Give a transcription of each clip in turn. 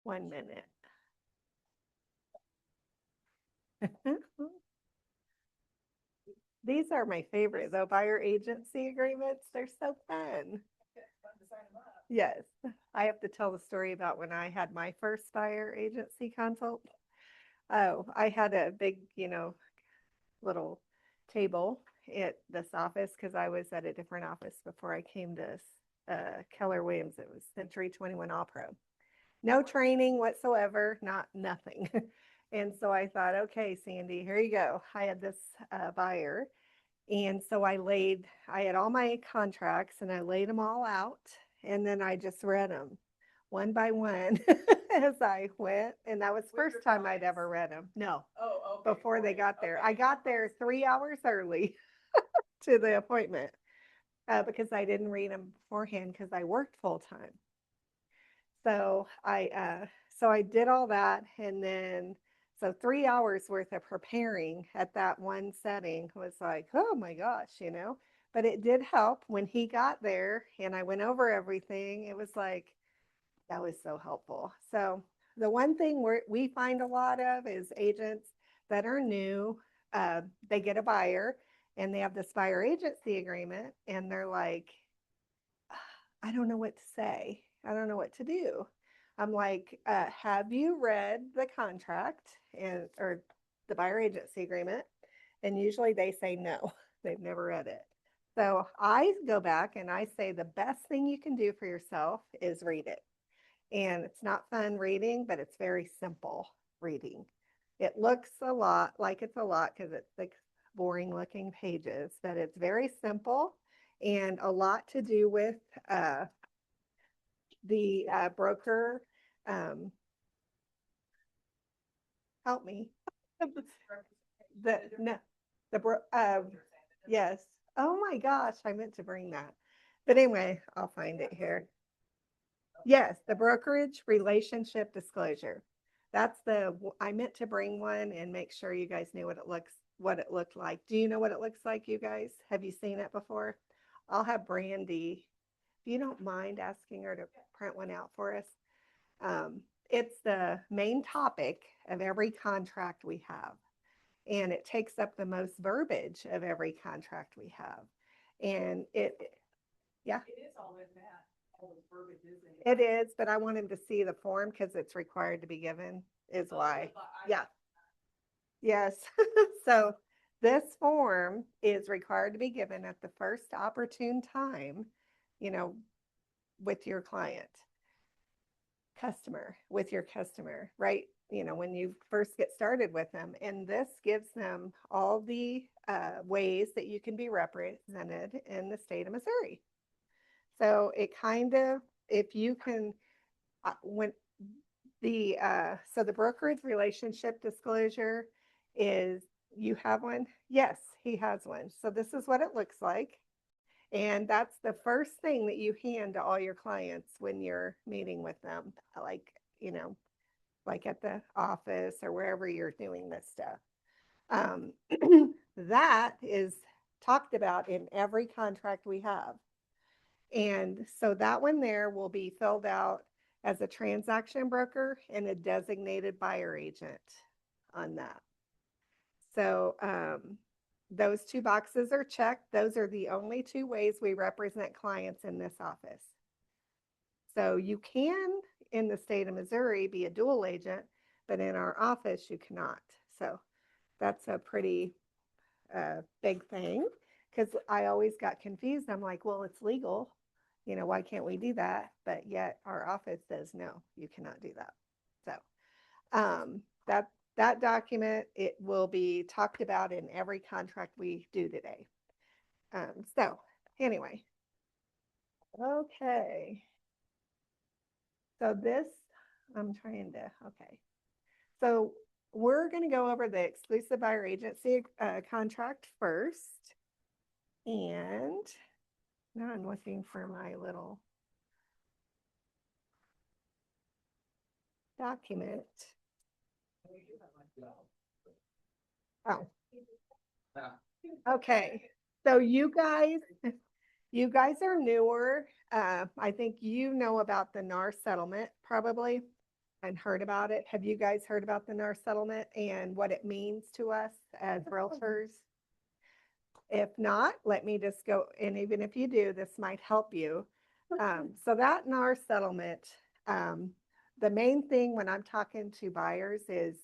1 minute. These are my favorite though, buyer agency agreements. They're so fun. Yes, I have to tell the story about when I had my first buyer agency consult. Oh, I had a big, little table at this office because I was at a different office before I came to Keller Williams. It was Century 21 All Pro. No training whatsoever, nothing. And so I thought, okay, Sandy, here you go. I had this buyer. And so I had all my contracts and I laid them all out. And then I just read them one by one as I went. And that was the first time I'd ever read them. No, before they got there. I got there 3 hours early to the appointment because I didn't read them beforehand because I worked full time. So I did all that, and then so 3 hours worth of preparing at that one setting was like, oh my gosh. But it did help when he got there and I went over everything. It was like that was so helpful. So the one thing we find a lot of is agents that are new. They get a buyer and they have this buyer agency agreement, and they're like, I don't know what to say. I don't know what to do. I'm like, have you read the contract or the buyer agency agreement? And usually they say no, they've never read it. So I go back and I say the best thing you can do for yourself is read it. And it's not fun reading, but it's very simple reading. It looks a lot like it's a lot because it's like boring looking pages, but it's very simple and a lot to do with the broker. Um, help me. the no, the bro. Yes. Oh my gosh, I meant to bring that. But anyway, I'll find it here. Yes, the brokerage relationship disclosure. I meant to bring one and make sure you guys knew what it looked like. Do you know what it looks like, you guys? Have you seen it before? I'll have Brandy, if you don't mind asking her to print one out for us. It's the main topic of every contract we have, and it takes up the most verbiage of every contract we have. And yeah. It is all in that. It is, but I want him to see the form because it's required to be given, is why. Yeah. Yes. So this form is required to be given at the first opportune time, you know, with your client, with your customer, right? When you first get started with them. And this gives them all the ways that you can be represented in the state of Missouri. So it kind of, if you can, when so the brokerage relationship disclosure is, you have one? Yes, he has one. So this is what it looks like. And that's the first thing that you hand to all your clients when you're meeting with them, like at the office or wherever you're doing this stuff. That is talked about in every contract we have. And so that one there will be filled out as a transaction broker and a designated buyer agent on that. So those two boxes are checked. Those are the only two ways we represent clients in this office. So you can, in the state of Missouri, be a dual agent, but in our office, you cannot. So that's a pretty big thing, because I always got confused. I'm like, well, it's legal. Why can't we do that? But yet our office says, no, you cannot do that. So that document, it will be talked about in every contract we do today. So anyway, okay. So this, okay. So we're going to go over the exclusive buyer agency contract first. And now I'm looking for my little document. Oh, okay. So you guys are newer. I think you know about the NAR settlement, probably. and heard about it. Have you guys heard about the NAR settlement and what it means to us as realtors? If not, let me just go, and even if you do, this might help you. So that NAR settlement, the main thing when I'm talking to buyers is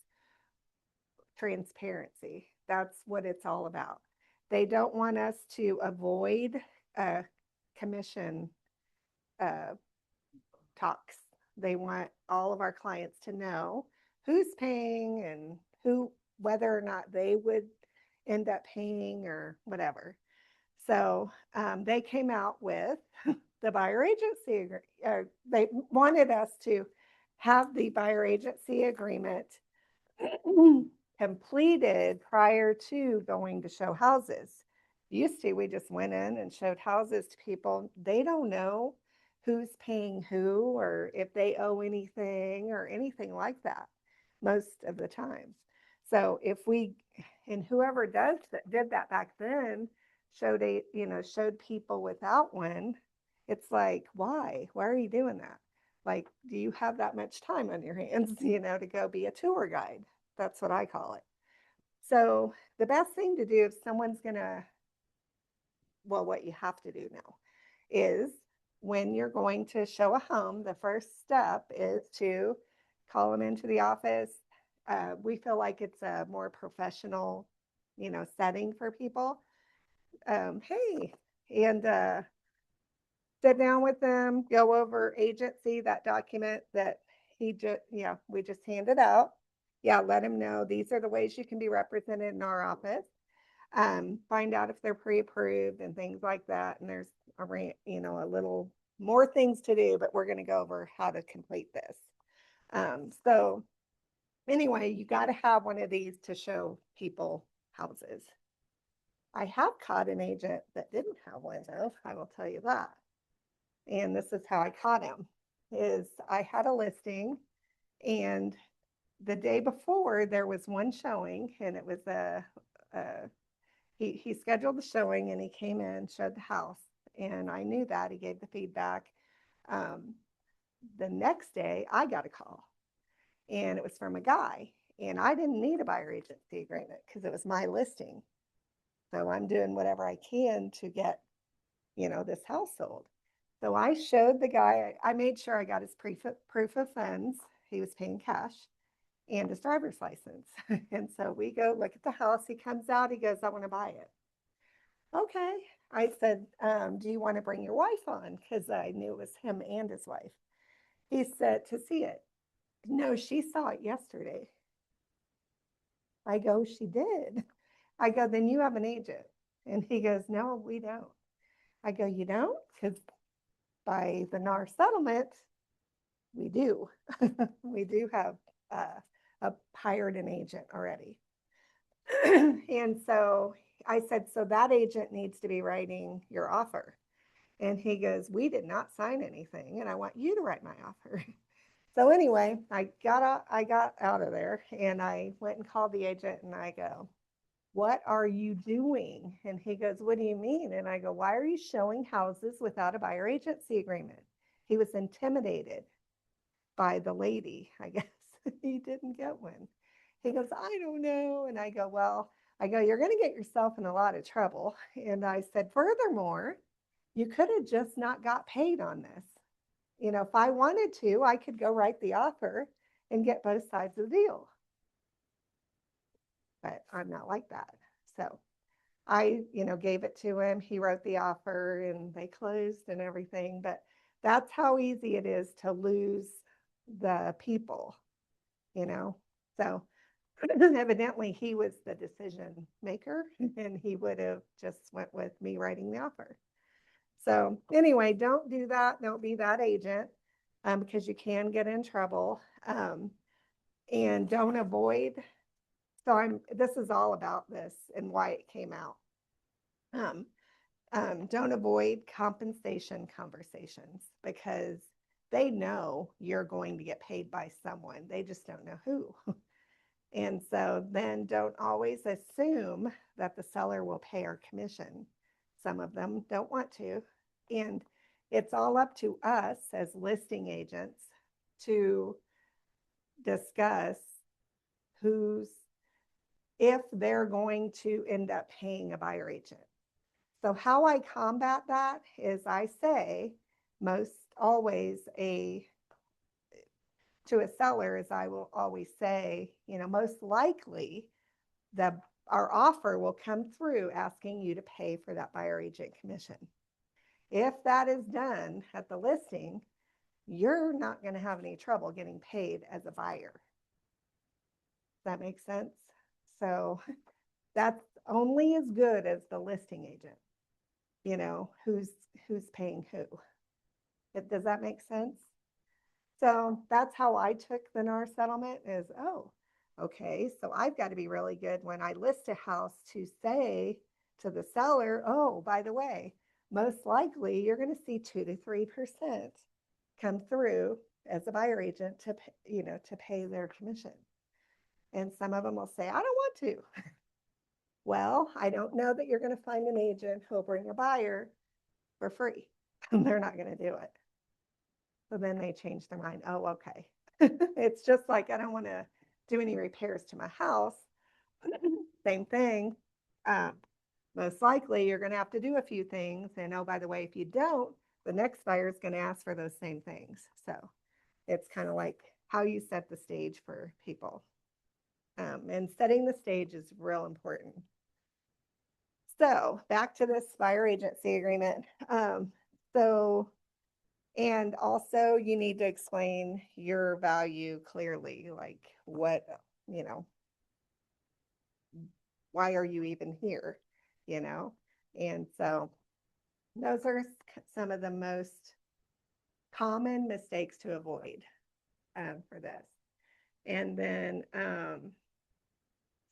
transparency. That's what it's all about. They don't want us to avoid commission uh, talks. They want all of our clients to know who's paying and who, whether or not they would end up paying or whatever. So they came out with the buyer agency. They wanted us to have the buyer agency agreement completed prior to going to show houses. Used to, we just went in and showed houses to people. They don't know who's paying who or if they owe anything or anything like that most of the time. So if we, and whoever did that back then showed showed people without one, it's like, why are you doing that? Like, do you have that much time on your hands, to go be a tour guide? That's what I call it. So the best thing to do if someone's gonna, well, what you have to do now is when you're going to show a home, the first step is to call them into the office. We feel like it's a more professional, setting for people. Hey, and sit down with them, go over agency, that document that we just handed out. Yeah, let them know these are the ways you can be represented in our office. Find out if they're pre-approved and things like that. And there's a little more things to do, but we're going to go over how to complete this. So anyway, you got to have one of these to show people houses. I have caught an agent that didn't have one though, I will tell you that. And this is how I caught him, is I had a listing and the day before there was one showing and it was he scheduled the showing and he came in, showed the house, and I knew that. He gave the feedback. The next day I got a call and it was from a guy and I didn't need a buyer agency agreement because it was my listing. So I'm doing whatever I can to get, this house sold. So I showed the guy, I made sure I got his proof of funds. He was paying cash and his driver's license. And so we go look at the house. He comes out, he goes, I want to buy it. Okay. I said, do you want to bring your wife on? Because I knew it was him and his wife. He said, to see it. No, she saw it yesterday. I go, she did. I go, then you have an agent. And he goes, no, we don't. I go, you don't? Because by the NAR settlement, we do. We do have hired an agent already. And so I said, so that agent needs to be writing your offer. And he goes, we did not sign anything, and I want you to write my offer. So anyway, I got out of there and I went and called the agent and I go, what are you doing? And he goes, what do you mean? And I go, why are you showing houses without a buyer agency agreement? He was intimidated by the lady, I guess. He didn't get one. He goes, I don't know. And I go, well, you're going to get yourself in a lot of trouble. And I said, furthermore, you could have just not got paid on this. If I wanted to, I could go write the offer and get both sides of the deal. But I'm not like that. So I, gave it to him. He wrote the offer and they closed and everything. But that's how easy it is to lose the people, So evidently he was the decision maker and he would have just went with me writing the offer. So anyway, don't do that. Don't be that agent because you can get in trouble. And don't avoid. So this is all about this and why it came out. Don't avoid compensation conversations because they know you're going to get paid by someone. They just don't know who. And so then don't always assume that the seller will pay our commission. Some of them don't want to. And it's all up to us as listing agents to discuss who's, if they're going to end up paying a buyer agent. So how I combat that is I say most always to a seller is I will always say, most likely our offer will come through asking you to pay for that buyer agent commission. If that is done at the listing, you're not going to have any trouble getting paid as a buyer. Does that make sense? So that's only as good as the listing agent, who's paying who. Does that make sense? So that's how I took the NAR settlement is, oh, okay, so I've got to be really good when I list a house to say to the seller, oh, by the way, most likely you're going to see 2 to 3% come through as a buyer agent to pay their commission. And some of them will say, I don't want to. Well, I don't know that you're going to find an agent who'll bring a buyer for free. They're not going to do it. So then they change their mind. Oh, okay. It's just like, I don't want to do any repairs to my house. Same thing. Most likely you're going to have to do a few things. And oh, by the way, if you don't, the next buyer is going to ask for those same things. So it's kind of like how you set the stage for people. And setting the stage is real important. So back to this buyer agency agreement. And also you need to explain your value clearly, like what, why are you even here, And so those are some of the most common mistakes to avoid for this. And then,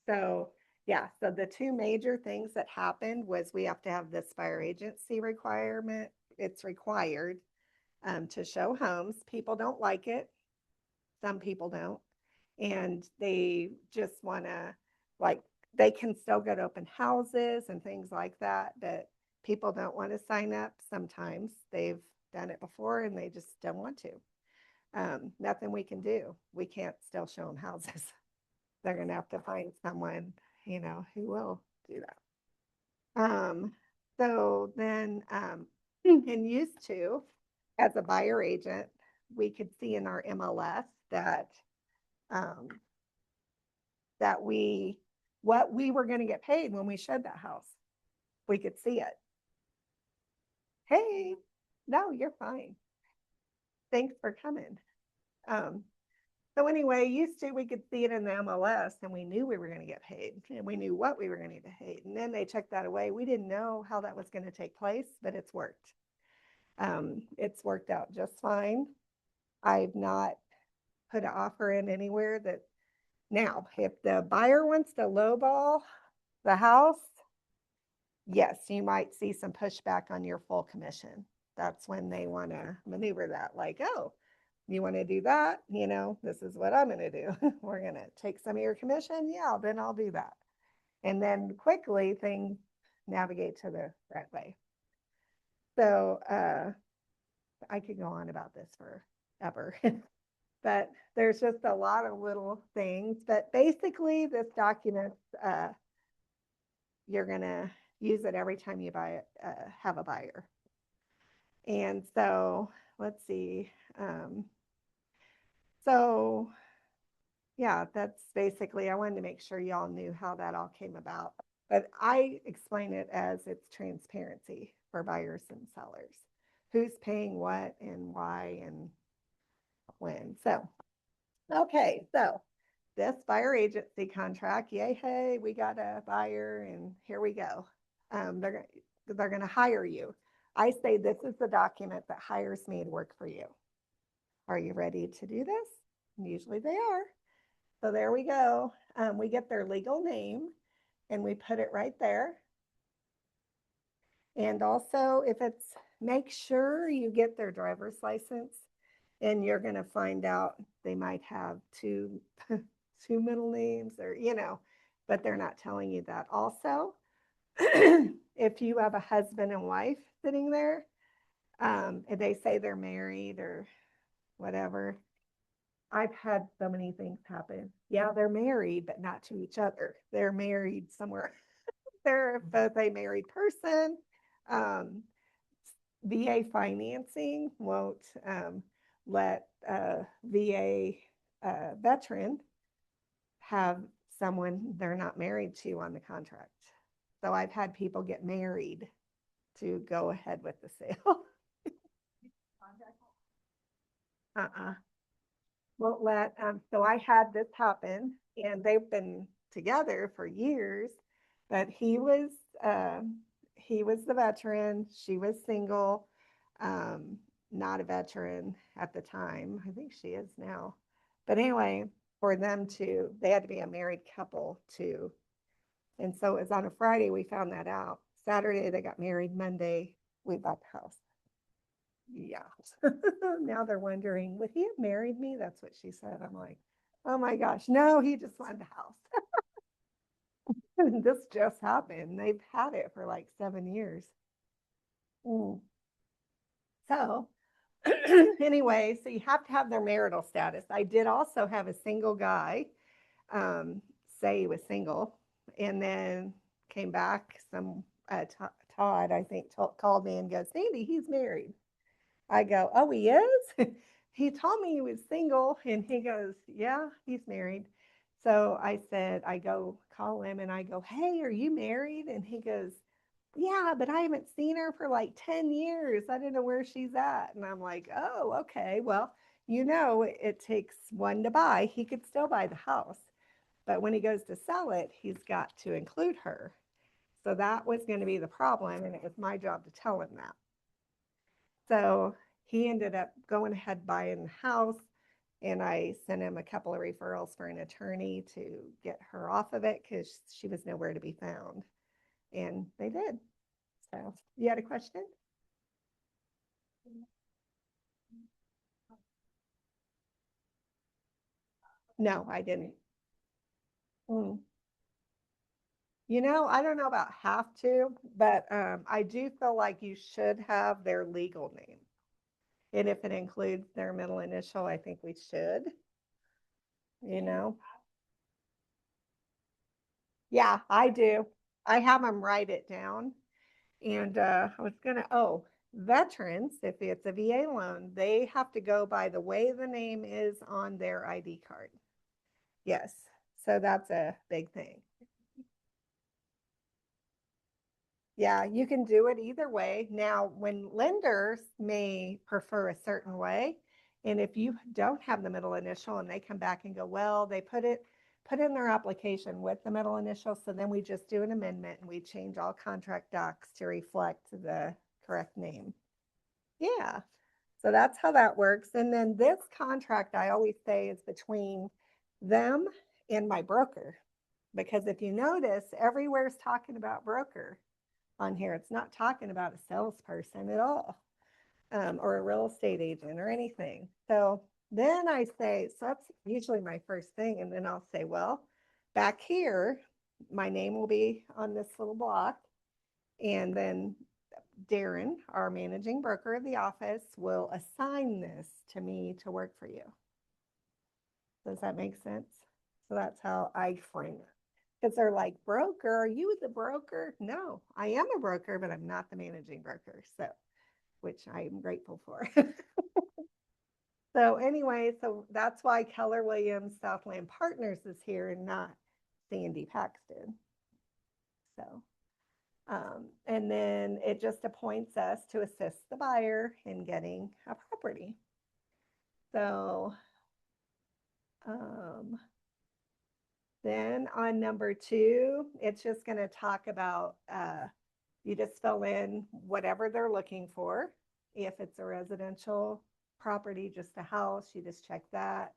so the two major things that happened was we have to have this buyer agency requirement. It's required to show homes. People don't like it. Some people don't. And they just want to, like, they can still go to open houses and things like that, but people don't want to sign up. Sometimes they've done it before and they just don't want to. Nothing we can do. We can't still show them houses. They're going to have to find someone, who will do that. So then, and used to, as a buyer agent, we could see in our MLS that what we were going to get paid when we showed that house. We could see it. Hey, no, you're fine. Thanks for coming. So anyway, used to, we could see it in the MLS and we knew we were going to get paid and we knew what we were going to get paid. And then they took that away. We didn't know how that was going to take place, but it's worked. It's worked out just fine. I've not put an offer in anywhere that, now, if the buyer wants to lowball the house, yes, you might see some pushback on your full commission. That's when they want to maneuver that, like, oh, you want to do that? This is what I'm going to do. We're going to take some of your commission. Yeah, then I'll do that. And then quickly things navigate to the right way. So I could go on about this forever. But there's just a lot of little things. But basically, this document, you're going to use it every time you have a buyer. And so let's see. So yeah, that's basically, I wanted to make sure y'all knew how that all came about. But I explain it as it's transparency for buyers and sellers. Who's paying what and why and when. So, okay, so this buyer agency contract, yay, hey, we got a buyer and here we go. They're going to hire you. I say this is the document that hires me to work for you. Are you ready to do this? And usually they are. So there we go. We get their legal name and we put it right there. And also make sure you get their driver's license, and you're going to find out they might have two middle names or, but they're not telling you that. Also, if you have a husband and wife sitting there, and they say they're married or whatever, I've had so many things happen. Yeah, they're married, but not to each other. They're married somewhere. They're both a married person. Um, VA financing won't let a VA veteran have someone they're not married to on the contract. So I've had people get married to go ahead with the sale. uh-uh. Won't let, so I had this happen and they've been together for years, but he was the veteran, she was single, um, not a veteran at the time. I think she is now. But anyway, for them to, they had to be a married couple too. And so it was on a Friday, we found that out. Saturday, they got married. Monday, we bought the house. Yeah. Now they're wondering, would he have married me? That's what she said. I'm like, oh my gosh, no, he just wanted the house. This just happened. They've had it for like 7 years. Mm. So, anyway, so you have to have their marital status. I did also have a single guy um, say he was single and then came back. Todd, I think, called me and goes, Sandy, he's married. I go, oh, he is? He told me he was single. And he goes, yeah, he's married. So I said, I go call him and I go, hey, are you married? And he goes, yeah, but I haven't seen her for like 10 years. I don't know where she's at. And I'm like, oh, okay. Well, it takes one to buy. He could still buy the house. But when he goes to sell it, he's got to include her. So that was going to be the problem. And it was my job to tell him that. So he ended up going ahead buying the house. And I sent him a couple of referrals for an attorney to get her off of it because she was nowhere to be found. And they did. So you had a question? No, I didn't. Mm. I don't know about have to, but I do feel like you should have their legal name. And if it includes their middle initial, I think we should, you know? Yeah, I do. I have them write it down. And I was going to, veterans, if it's a VA loan, they have to go by the way the name is on their ID card. Yes. So that's a big thing. Yeah, you can do it either way. Now, when lenders may prefer a certain way, and if you don't have the middle initial and they come back and go, well, they put in their application with the middle initial, so then we just do an amendment and we change all contract docs to reflect the correct name. Yeah. So that's how that works. And then this contract, I always say, is between them and my broker. Because if you notice, everywhere's talking about broker on here. It's not talking about a salesperson at all, or a real estate agent or anything. So then I say, so that's usually my first thing. And then I'll say, well, back here, my name will be on this little block. And then Darren, our managing broker of the office, will assign this to me to work for you. Does that make sense? So that's how I frame it. Because they're like, broker, are you the broker? No, I am a broker, but I'm not the managing broker. So, which I'm grateful for. So anyway, so that's why Keller Williams Southland Partners is here and not Sandy Paxton. So, and then it just appoints us to assist the buyer in getting a property. So, um, then on number 2, it's just going to talk about, you just fill in whatever they're looking for. If it's a residential property, just a house, you just check that.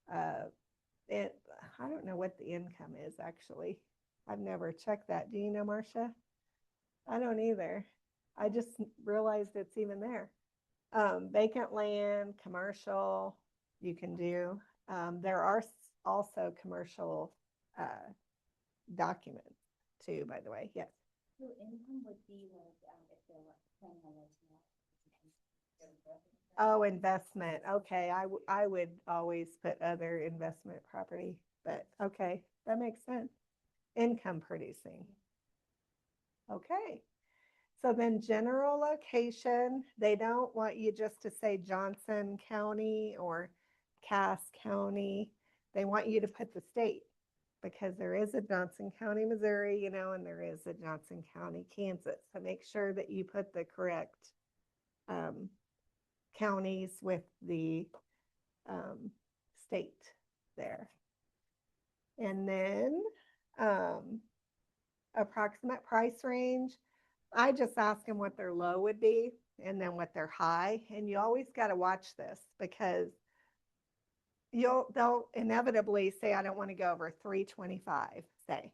Uh, I don't know what the income is actually. I've never checked that. Do you know, Marcia? I don't either. I just realized it's even there. Vacant land, commercial, you can do. There are also commercial documents too, by the way. Yes. So income would be like if they're planning on renting out. Oh, investment. Okay, I would always put other investment property, but okay, that makes sense. Income producing. Okay. So then general location, they don't want you just to say Johnson County or Cass County. They want you to put the state because there is a Johnson County, Missouri, you know, and there is a Johnson County, Kansas. So make sure that you put the correct um, counties with the um, state there. And then um, approximate price range. I just ask them what their low would be and then what their high. And you always got to watch this because they'll inevitably say, I don't want to go over 325, say.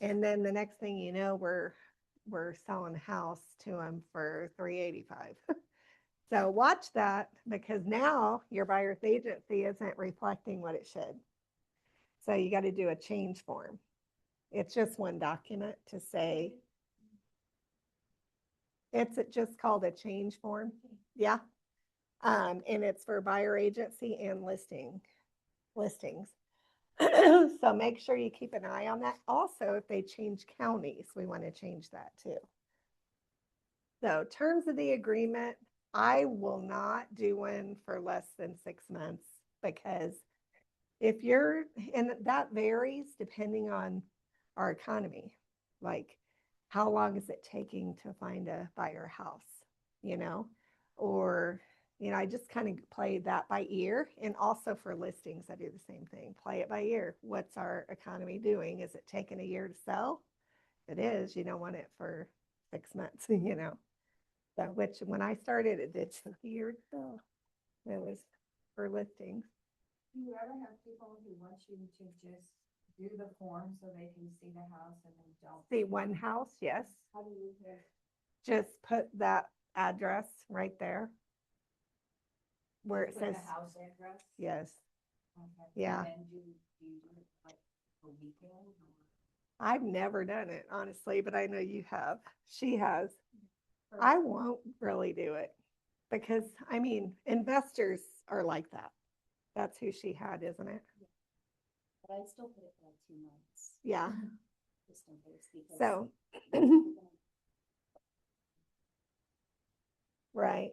And then the next thing you know, we're selling a house to them for 385. So watch that because now your buyer's agency isn't reflecting what it should. So you got to do a change form. It's just one document to say, it's just called a change form. Yeah. And it's for buyer agency and listings. So make sure you keep an eye on that. Also, if they change counties, we want to change that too. So terms of the agreement, I will not do one for less than 6 months because if you're, and that varies depending on our economy. Like, how long is it taking to find a buyer house, you know? Or, you know, I just kind of play that by ear. And also for listings, I do the same thing. Play it by ear. What's our economy doing? Is it taking a year to sell? If it is, you don't want it for 6 months, you know? So, which when I started, it did take a year to sell. It was for listings. Do you ever have people who want you to just do the form so they can see the house and then don't? See one house, yes. How do you just Just put that address right there where it put says, the house address? yes. Okay. Yeah. And then do you do it like a weekend or? I've never done it, honestly, but I know you have. She has. I won't really do it because, I mean, investors are like that. That's who she had, isn't it? But I'd still put it for like 2 months. Yeah. Just in case because. So, right.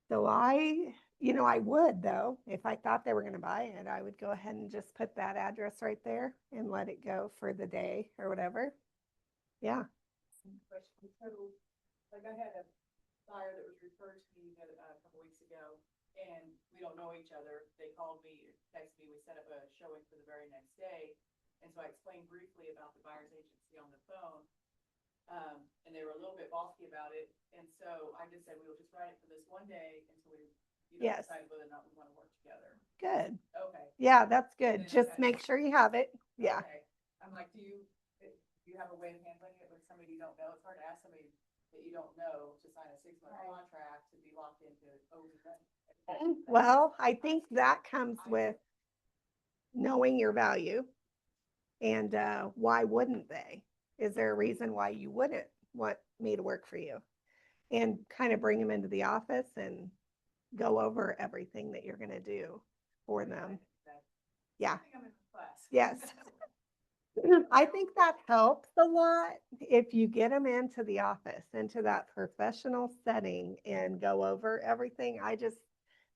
So I would though, if I thought they were going to buy it, I would go ahead and just put that address right there and let it go for the day or whatever. Yeah. Question. So, like I had a buyer that was referred to me a couple weeks ago, and we don't know each other. They called me, texted me, we set up a showing for the very next day. And so I explained briefly about the buyer's agency on the phone. And they were a little bit balky about it. And so I just said, we will just write it for this one day until we, Yes. decide whether or not we want to work together. Good. Okay. Yeah, that's good. Then Just okay. make sure you have it. Yeah. Okay. I'm like, do you have a way of handling it with somebody you don't know? It's hard to ask somebody that you don't know to sign a 6-month contract to be locked into. Well, I think that comes with knowing your value and why wouldn't they? Is there a reason why you wouldn't want me to work for you? And kind of bring them into the office and go over everything that you're going to do for them. Yeah. Yes. I think that helps a lot if you get them into the office, into that professional setting and go over everything. I just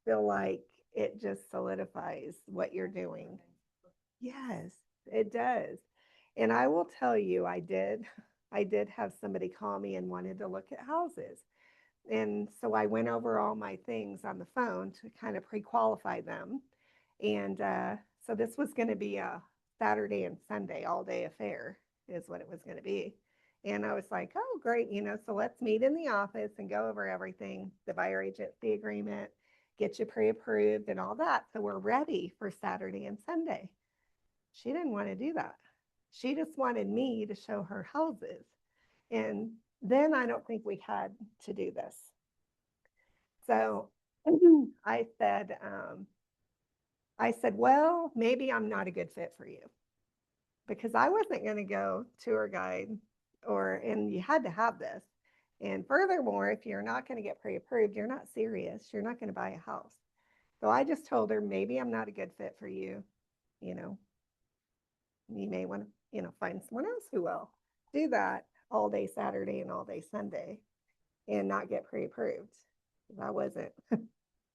feel like it just solidifies what you're doing. Yes, it does. And I will tell you, I did have somebody call me and wanted to look at houses. And so I went over all my things on the phone to kind of pre-qualify them. And so this was going to be a Saturday and Sunday all day affair is what it was going to be. And I was like, oh, great. So let's meet in the office and go over everything, the buyer agency agreement, get you pre-approved and all that. So we're ready for Saturday and Sunday. She didn't want to do that. She just wanted me to show her houses. And then I don't think we had to do this. So I said, well, maybe I'm not a good fit for you because I wasn't going to go tour guide and you had to have this. And furthermore, if you're not going to get pre-approved, you're not serious. You're not going to buy a house. So I just told her, maybe I'm not a good fit for you. You know, you may want to, find someone else who will do that all day Saturday and all day Sunday and not get pre-approved. I wasn't.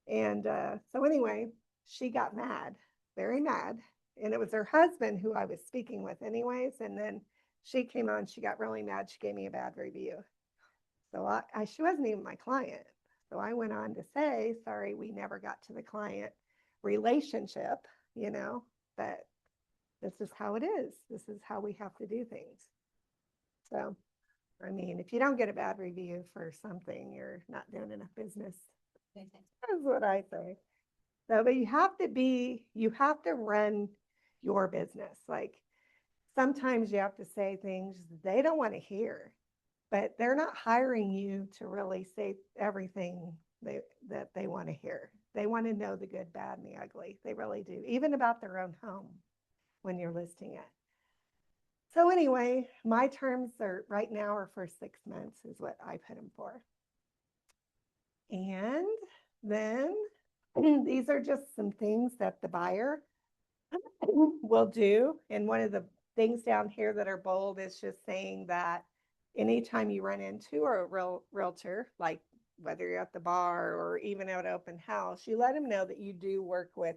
And so anyway, she got mad, very mad. And it was her husband who I was speaking with anyways. And then she came on, she got really mad. She gave me a bad review. So she wasn't even my client. So I went on to say, sorry, we never got to the client relationship, but this is how it is. This is how we have to do things. So, I mean, if you don't get a bad review for something, you're not doing enough business. That's what I say. So, but you have to run your business. Like sometimes you have to say things they don't want to hear, but they're not hiring you to really say everything that they want to hear. They want to know the good, bad, and the ugly. They really do, even about their own home when you're listing it. So anyway, my terms are right now are for 6 months is what I put them for. And then these are just some things that the buyer will do. And one of the things down here that are bold is just saying that anytime you run into a realtor, like whether you're at the bar or even at an open house, you let them know that you do work with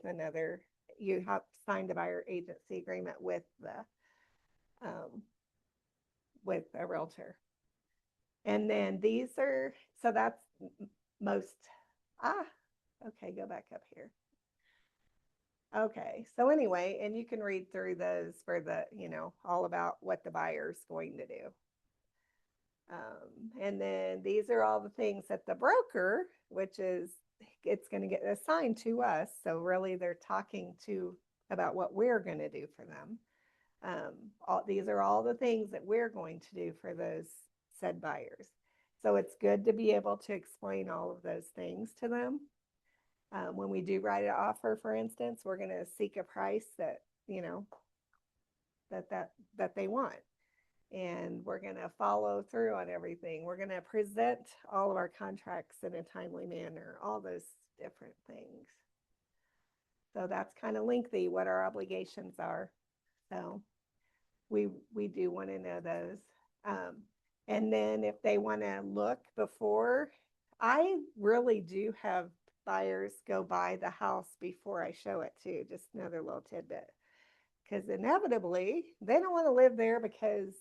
you have signed a buyer agency agreement with a realtor. And then so that's most, okay, go back up here. Okay, so anyway, and you can read through those for all about what the buyer's going to do. And then these are all the things that the broker, which is, it's going to get assigned to us. So really they're talking about what we're going to do for them. These are all the things that we're going to do for those said buyers. So it's good to be able to explain all of those things to them. When we do write an offer, for instance, we're going to seek a price that, that they want. And we're going to follow through on everything. We're going to present all of our contracts in a timely manner, all those different things. So that's kind of lengthy what our obligations are. So we do want to know those. And then if they want to look before, I really do have buyers go buy the house before I show it too. Just another little tidbit. Because inevitably, they don't want to live there because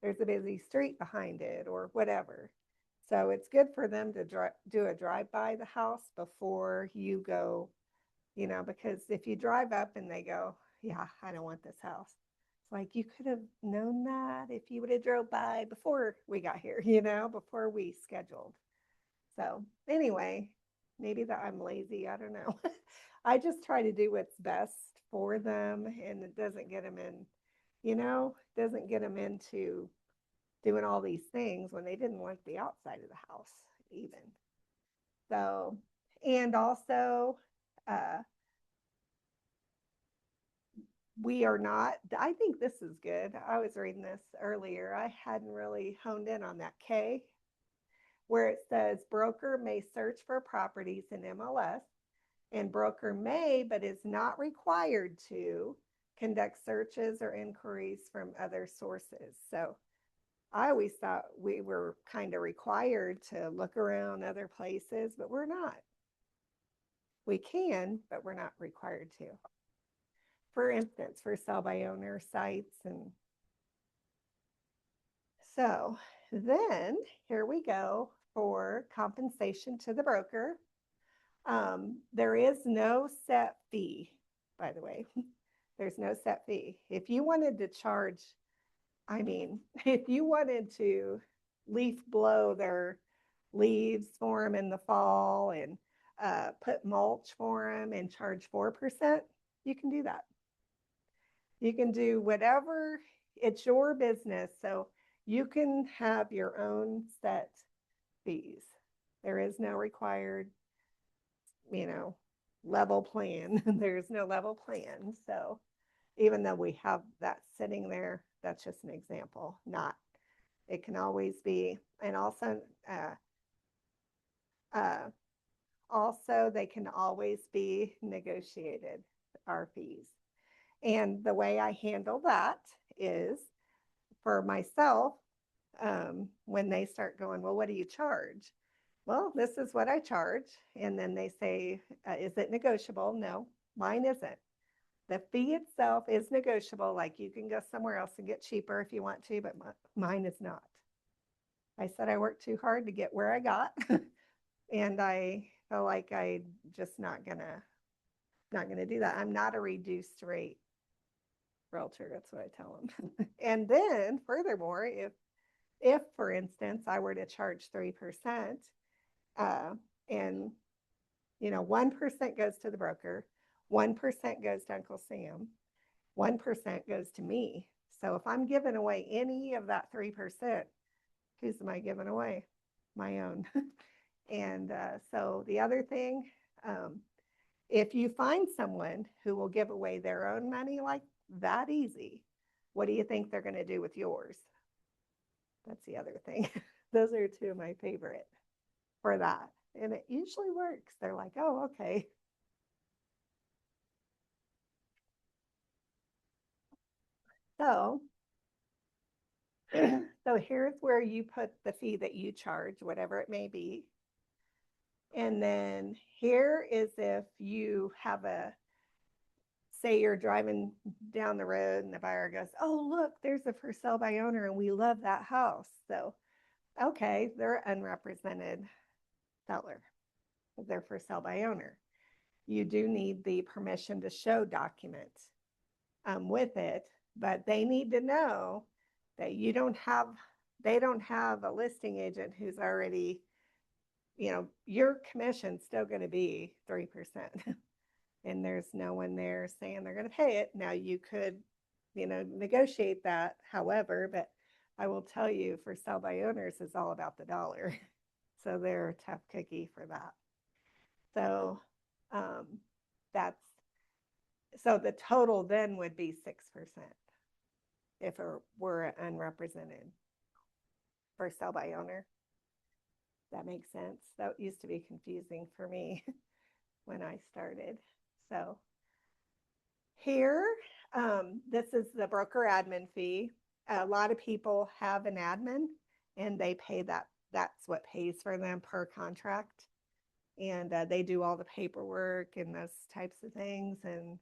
there's a busy street behind it or whatever. So it's good for them to do a drive-by the house before you go, because if you drive up and they go, yeah, I don't want this house. It's like, you could have known that if you would have drove by before we got here, before we scheduled. So anyway, maybe that I'm lazy. I don't know. I just try to do what's best for them, and it doesn't get them doesn't get them into doing all these things when they didn't want the outside of the house even. So, and also, we are not, I think this is good. I was reading this earlier. I hadn't really honed in on that K, where it says broker may search for properties in MLS, and broker may, but is not required to, conduct searches or inquiries from other sources. So I always thought we were kind of required to look around other places, but we're not. We can, but we're not required to. For instance, for sell by owner sites. And so then here we go for compensation to the broker. There is no set fee, by the way. There's no set fee. If you wanted to charge, if you wanted to leaf blow their leaves for them in the fall and put mulch for them and charge 4%, you can do that. You can do whatever, it's your business. So you can have your own set fees. There is no required, level plan. There's no level plan. So even though we have that sitting there, that's just an example, not It can always be, and uh, also they can always be negotiated, our fees. And the way I handle that is for myself, when they start going, well, what do you charge? Well, this is what I charge. And then they say, is it negotiable? No, mine isn't. The fee itself is negotiable. Like you can go somewhere else and get cheaper if you want to, but mine is not. I said I worked too hard to get where I got. And I feel like I just not gonna do that. I'm not a reduced rate realtor. That's what I tell them. And then furthermore, if for instance I were to charge 3%, uh, and 1% goes to the broker, 1% goes to Uncle Sam, 1% goes to me. So if I'm giving away any of that 3%, whose am I giving away? My own. And so the other thing, if you find someone who will give away their own money like that easy, what do you think they're going to do with yours? That's the other thing. Those are two of my favorite for that. And it usually works. They're like, oh, okay. So, so here's where you put the fee that you charge, whatever it may be. And then here is if you have say you're driving down the road and the buyer goes, oh, look, there's a for sale by owner and we love that house. So, okay, they're unrepresented seller. They're for sale by owner. You do need the permission to show document with it, but they need to know that they don't have a listing agent who's already, your commission's still going to be 3%. And there's no one there saying they're going to pay it. Now you could, negotiate that, however, but I will tell you for sell by owners is all about the dollar. So they're a tough cookie for that. So that's, so the total then would be 6% if it were unrepresented for sell by owner. That makes sense. That used to be confusing for me when I started. So here, this is the broker admin fee. A lot of people have an admin and they pay that. That's what pays for them per contract. And they do all the paperwork and those types of things. And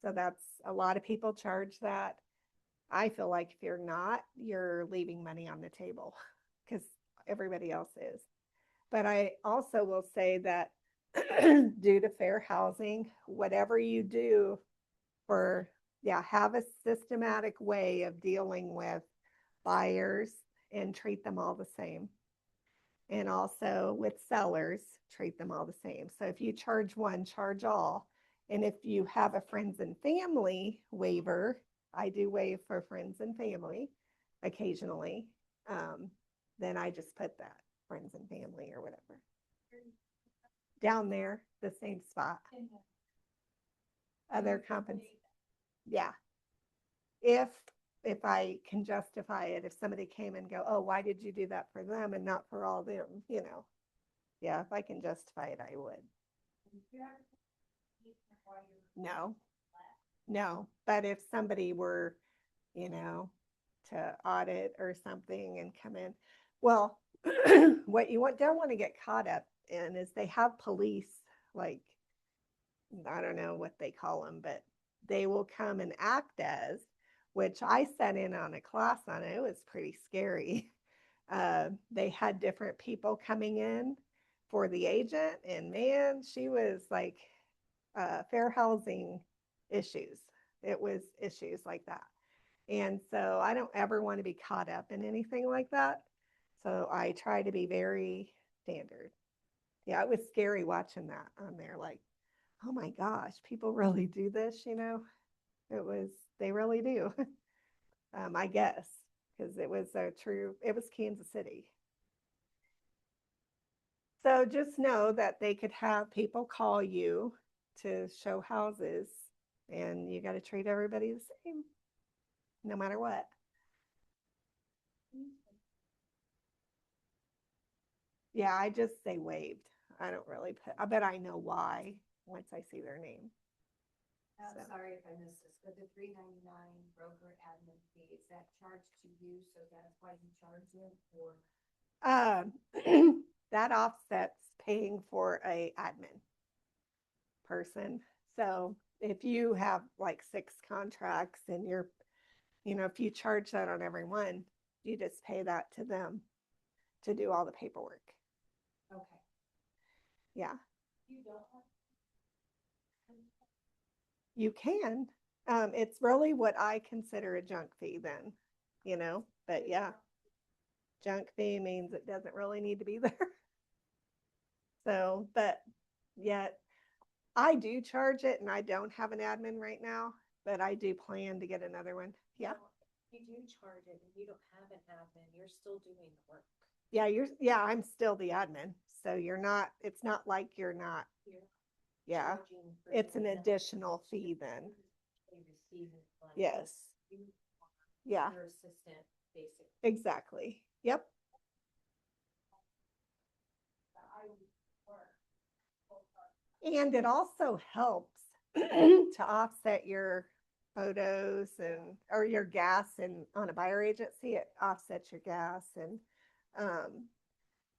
so that's, a lot of people charge that. I feel like if you're not, you're leaving money on the table because everybody else is. But I also will say that due to fair housing, whatever you do have a systematic way of dealing with buyers and treat them all the same. And also with sellers, treat them all the same. So if you charge one, charge all. And if you have a friends and family waiver, I do waive for friends and family occasionally, then I just put that friends and family or whatever. Down there, the same spot. Other companies. Yeah. If I can justify it, if somebody came and go, oh, why did you do that for them and not for all them? Yeah, if I can justify it, I would. No. But if somebody were, to audit or something and come in, well, what you don't want to get caught up in is they have police, like, I don't know what they call them, but they will come and act as, which I sat in on a class on it. It was pretty scary. They had different people coming in for the agent, and man, she was like fair housing issues. It was issues like that. And so I don't ever want to be caught up in anything like that. So I try to be very standard. Yeah, it was scary watching that on there. Like, oh my gosh, people really do this, they really do. I guess, because it was Kansas City. So just know that they could have people call you to show houses, and you got to treat everybody the same, no matter what. Yeah, I just say waived. I don't really put, I bet I know why once I see their name. I'm So- sorry if I missed this, but the $3.99 broker admin fee, is that charged to you, so that's why you charge it, or? That offsets paying for a admin person. So if you have like 6 contracts and you're, if you charge that on every one, you just pay that to them to do all the paperwork. Okay. Yeah, You don't have. you can. It's really what I consider a junk fee then, but yeah, junk fee means it doesn't really need to be there. So, but yet I do charge it and I don't have an admin right now, but I do plan to get another one. Yeah. You do charge it and you don't have an admin, you're still doing the work. Yeah, I'm still the admin. So it's not like you're not, You're yeah, charging for it's an doing that. additional fee then. They receive it, like, Yes. you Yeah, are Your assistant, basically. exactly. Yep. And it also helps to offset your photos or your gas and on a buyer agency, it offsets your gas. And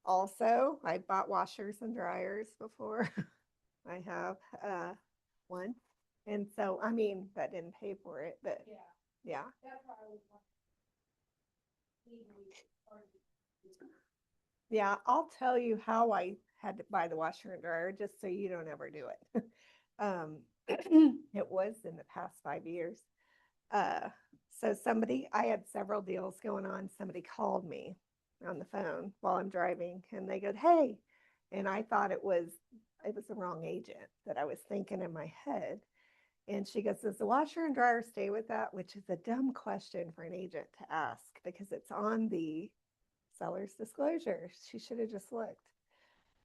also I bought washers and dryers before. I have one. And so, I mean, that didn't pay for it, but yeah. That's why I was Yeah, I'll tell you how I had to buy the washer and dryer just so you don't ever do it. It was in the past 5 years. So I had several deals going on. Somebody called me on the phone while I'm driving and they go, "Hey," and I thought it was the wrong agent that I was thinking in my head. And she goes, "Does the washer and dryer stay with that?" Which is a dumb question for an agent to ask because it's on the seller's disclosure. She should have just looked.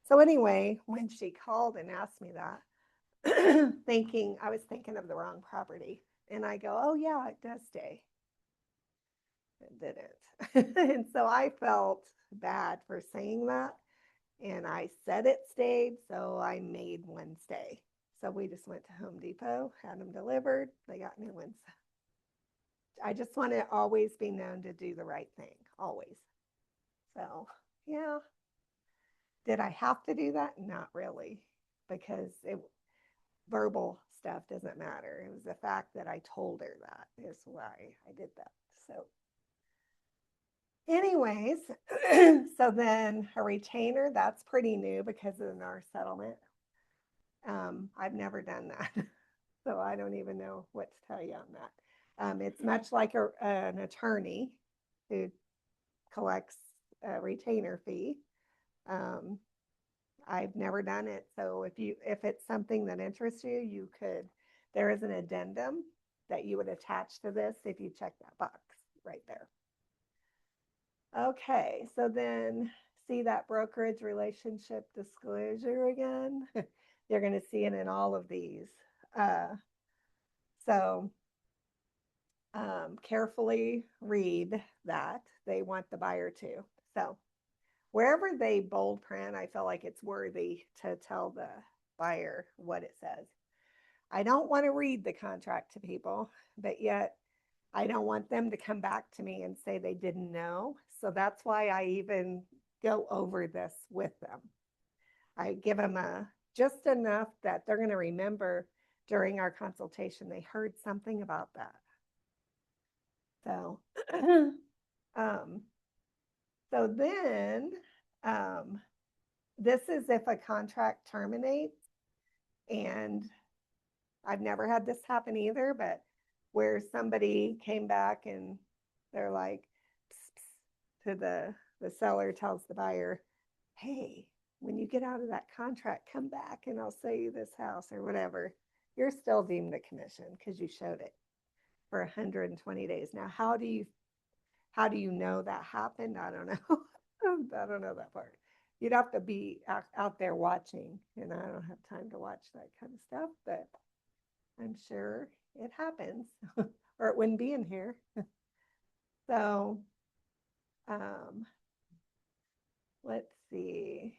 So anyway, when she called and asked me that, I was thinking of the wrong property. And I go, "Oh yeah, it does stay." It didn't. And so I felt bad for saying that. And I said it stayed, so I made one stay. So we just went to Home Depot, had them delivered. They got new ones. I just want to always be known to do the right thing, always. So, yeah. Did I have to do that? Not really, because verbal stuff doesn't matter. It was the fact that I told her that is why I did that. So, anyways, so then a retainer, that's pretty new because of our settlement. I've never done that. So I don't even know what to tell you on that. It's much like an attorney who collects a retainer fee. I've never done it. So if it's something that interests you, there is an addendum that you would attach to this if you check that box right there. Okay, so then see that brokerage relationship disclosure again? You're going to see it in all of these. So carefully read that. They want the buyer to. So wherever they bold print, I feel like it's worthy to tell the buyer what it says. I don't want to read the contract to people, but yet I don't want them to come back to me and say they didn't know. So that's why I even go over this with them. I give them just enough that they're going to remember during our consultation, they heard something about that. So, so then, this is if a contract terminates, and I've never had this happen either, but where somebody came back and they're like, psst, psst, to the seller tells the buyer, "Hey, when you get out of that contract, come back and I'll sell you this house," or whatever. You're still deemed a commission because you showed it for 120 days. Now, how do you know that happened? I don't know. I don't know that part. You'd have to be out there watching, and I don't have time to watch that kind of stuff, but I'm sure it happens or it wouldn't be in here. So Um, let's see.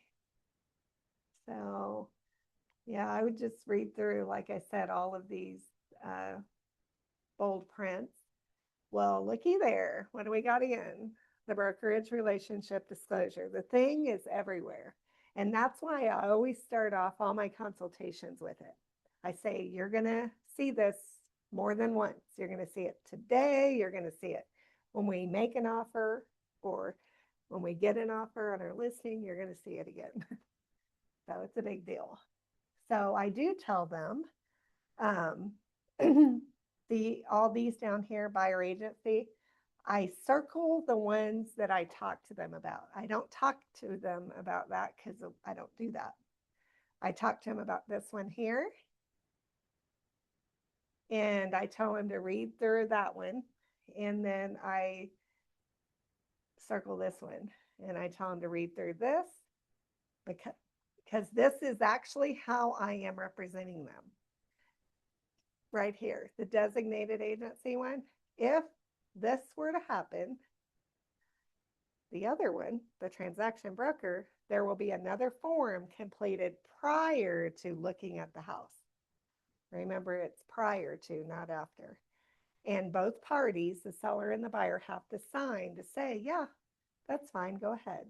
So, yeah, I would just read through, like I said, all of these uh, bold prints. Well, looky there. What do we got again? The brokerage relationship disclosure. The thing is everywhere. And that's why I always start off all my consultations with it. I say, you're going to see this more than once. You're going to see it today. You're going to see it when we make an offer or when we get an offer on our listing, you're going to see it again. So it's a big deal. So I do tell them all these down here, buyer agency, I circle the ones that I talk to them about. I don't talk to them about that because I don't do that. I talk to them about this one here. And I tell them to read through that one. And then I circle this one. And I tell them to read through this because this is actually how I am representing them. Right here, the designated agency one. If this were to happen, the other one, the transaction broker, there will be another form completed prior to looking at the house. Remember, it's prior to, not after. And both parties, the seller and the buyer, have to sign to say, yeah, that's fine, go ahead.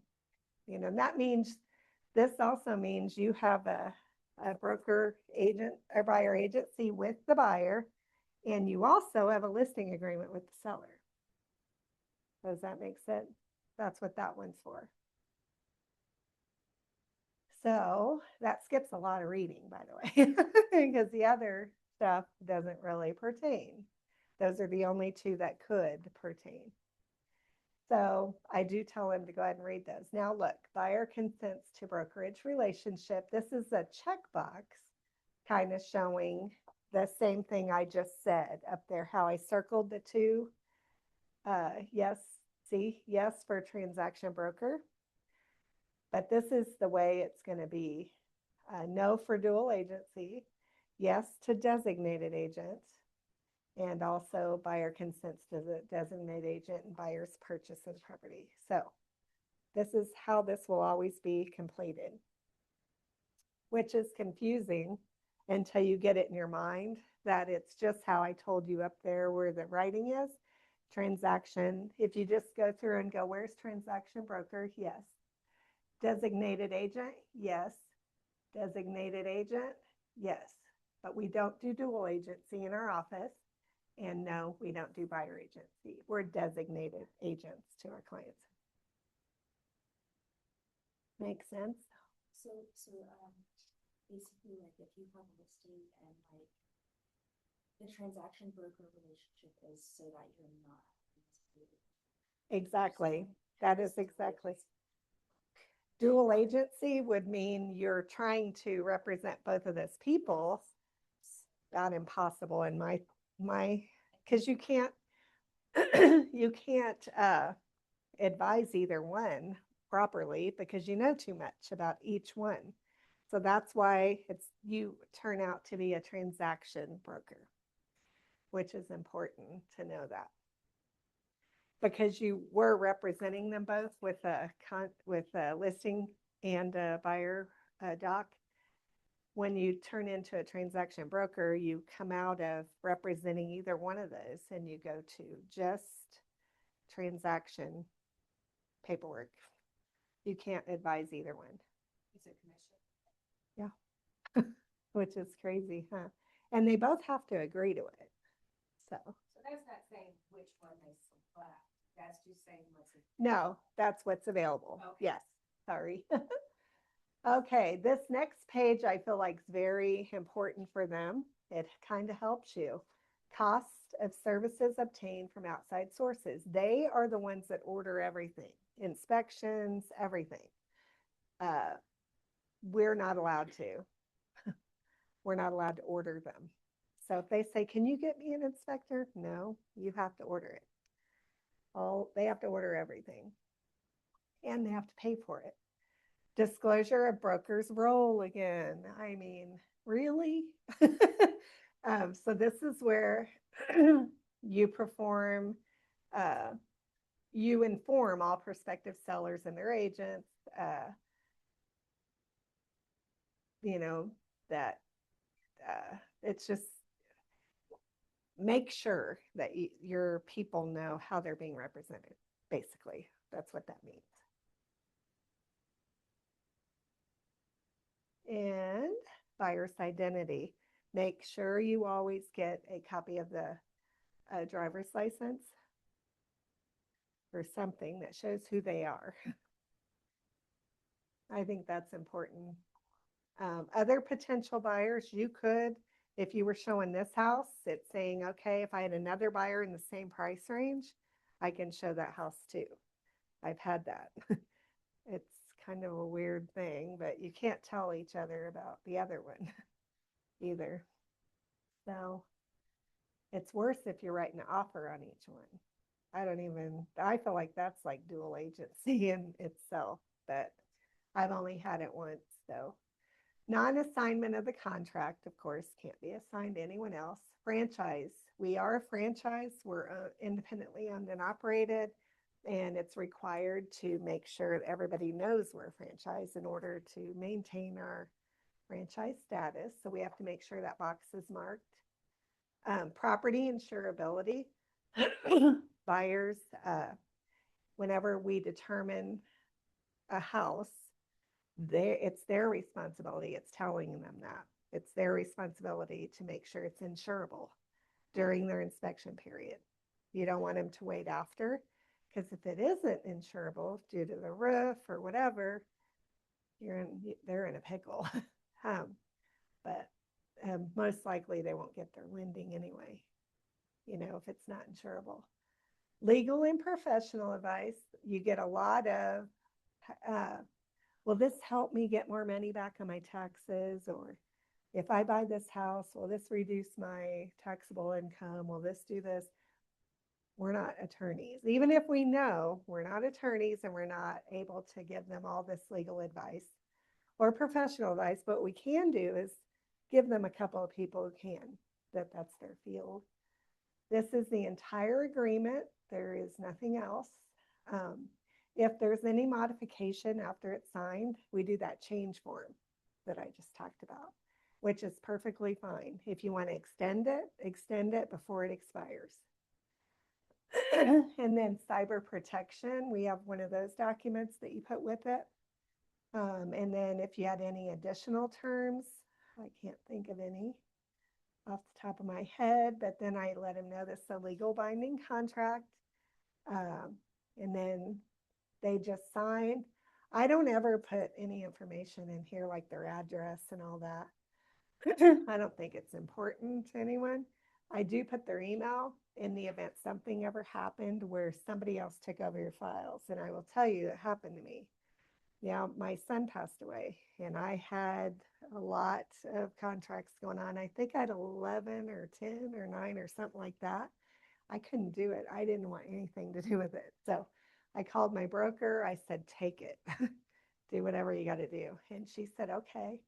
You know, that means, this also means you have a broker agent or buyer agency with the buyer, and you also have a listing agreement with the seller. Does that make sense? That's what that one's for. So that skips a lot of reading, by the way, because the other stuff doesn't really pertain. Those are the only two that could pertain. So I do tell them to go ahead and read those. Now look, buyer consents to brokerage relationship. This is a checkbox kind of showing the same thing I just said up there, how I circled the two. Yes, see, yes for transaction broker. But this is the way it's going to be. No for dual agency. Yes to designated agent. And also buyer consents to the designated agent and buyer's purchase of the property. So this is how this will always be completed, which is confusing until you get it in your mind that it's just how I told you up there where the writing is. Transaction, if you just go through and go, where's transaction broker? Yes. Designated agent? Yes. Designated agent? Yes. But we don't do dual agency in our office. And no, we don't do buyer agency. We're designated agents to our clients. Make sense? So, basically, like, if you have a listing and like the transaction broker relationship is so that you're not. Exactly. That is exactly. Dual agency would mean you're trying to represent both of those people. About impossible in my, because you can't advise either one properly because you know too much about each one. So that's why you turn out to be a transaction broker, which is important to know that. Because you were representing them both with a listing and a buyer doc. When you turn into a transaction broker, you come out of representing either one of those and you go to just transaction paperwork. You can't advise either one. It's a commission. Yeah. Which is crazy, huh? And they both have to agree to it. So that's not saying which one they select. That's just saying what's. no, that's what's available. Okay. Yes. Sorry. Okay, this next page I feel like is very important for them. It kind of helps you. Cost of services obtained from outside sources. They are the ones that order everything, inspections, everything. We're not allowed to. We're not allowed to order them. So if they say, can you get me an inspector? No, you have to order it. They have to order everything. And they have to pay for it. Disclosure of broker's role again. I mean, really? So this is where you perform you inform all prospective sellers and their agents, you know, that it's just make sure that your people know how they're being represented. Basically, that's what that means. And buyer's identity. Make sure you always get a copy of the driver's license or something that shows who they are. I think that's important. Other potential buyers, you could, if you were showing this house, it's saying, okay, if I had another buyer in the same price range, I can show that house too. I've had that. It's kind of a weird thing, but you can't tell each other about the other one either. So it's worse if you're writing an offer on each one. I feel like that's like dual agency in itself, but I've only had it once. So non-assignment of the contract, of course, can't be assigned to anyone else. Franchise, we are a franchise. We're independently owned and operated, and it's required to make sure that everybody knows we're a franchise in order to maintain our franchise status. So we have to make sure that box is marked. Property insurability. Buyers, whenever we determine a house, it's their responsibility. It's telling them that. It's their responsibility to make sure it's insurable during their inspection period. You don't want them to wait after, because if it isn't insurable due to the roof or whatever, they're in a pickle. But most likely they won't get their lending anyway, if it's not insurable. Legal and professional advice, you get a lot of, will this help me get more money back on my taxes? Or if I buy this house, will this reduce my taxable income? Will this do this? We're not attorneys. Even if we know, we're not attorneys and we're not able to give them all this legal advice or professional advice. But what we can do is give them a couple of people who can, that's their field. This is the entire agreement. There is nothing else. If there's any modification after it's signed, we do that change form that I just talked about, which is perfectly fine. If you want to extend it before it expires. And then cyber protection, we have one of those documents that you put with it. And then if you had any additional terms, I can't think of any off the top of my head, but then I let them know this is a legal binding contract. And then they just sign. I don't ever put any information in here like their address and all that. I don't think it's important to anyone. I do put their email in the event something ever happened where somebody else took over your files. And I will tell you, it happened to me. Yeah, my son passed away and I had a lot of contracts going on. I think I had 11 or 10 or 9 or something like that. I couldn't do it. I didn't want anything to do with it. So I called my broker. I said, take it, do whatever you got to do. And she said, okay.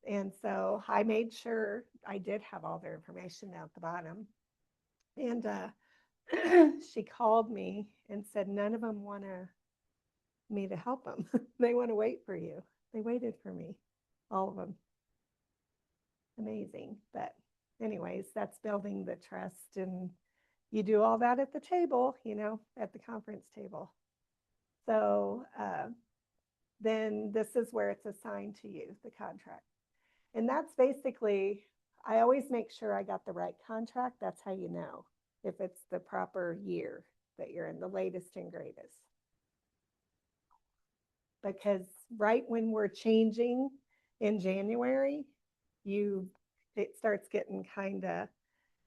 And so I made sure I did have all their information at the bottom. And she called me and said, none of them want me to help them. They want to wait for you. They waited for me, all of them. Amazing. But anyways, that's building the trust, and you do all that at the table, at the conference table. So then this is where it's assigned to you, the contract. And that's basically, I always make sure I got the right contract. That's how you know if it's the proper year that you're in, the latest and greatest. Because right when we're changing in January, it starts getting kind of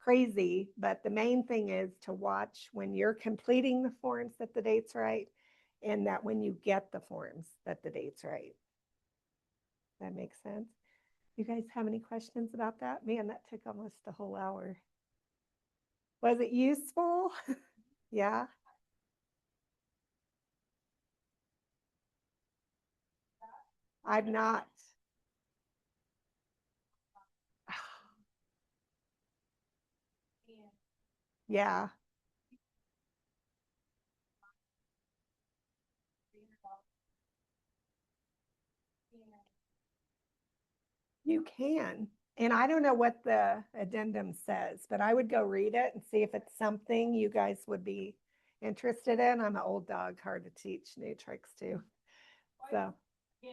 crazy. But the main thing is to watch when you're completing the forms that the date's right, and that when you get the forms that the date's right. That makes sense? You guys have any questions about that? Man, that took almost a whole hour. Was it useful? Yeah. I've not. Yeah. You can. And I don't know what the addendum says, but I would go read it and see if it's something you guys would be interested in. I'm an old dog, hard to teach new tricks too. So, Yeah.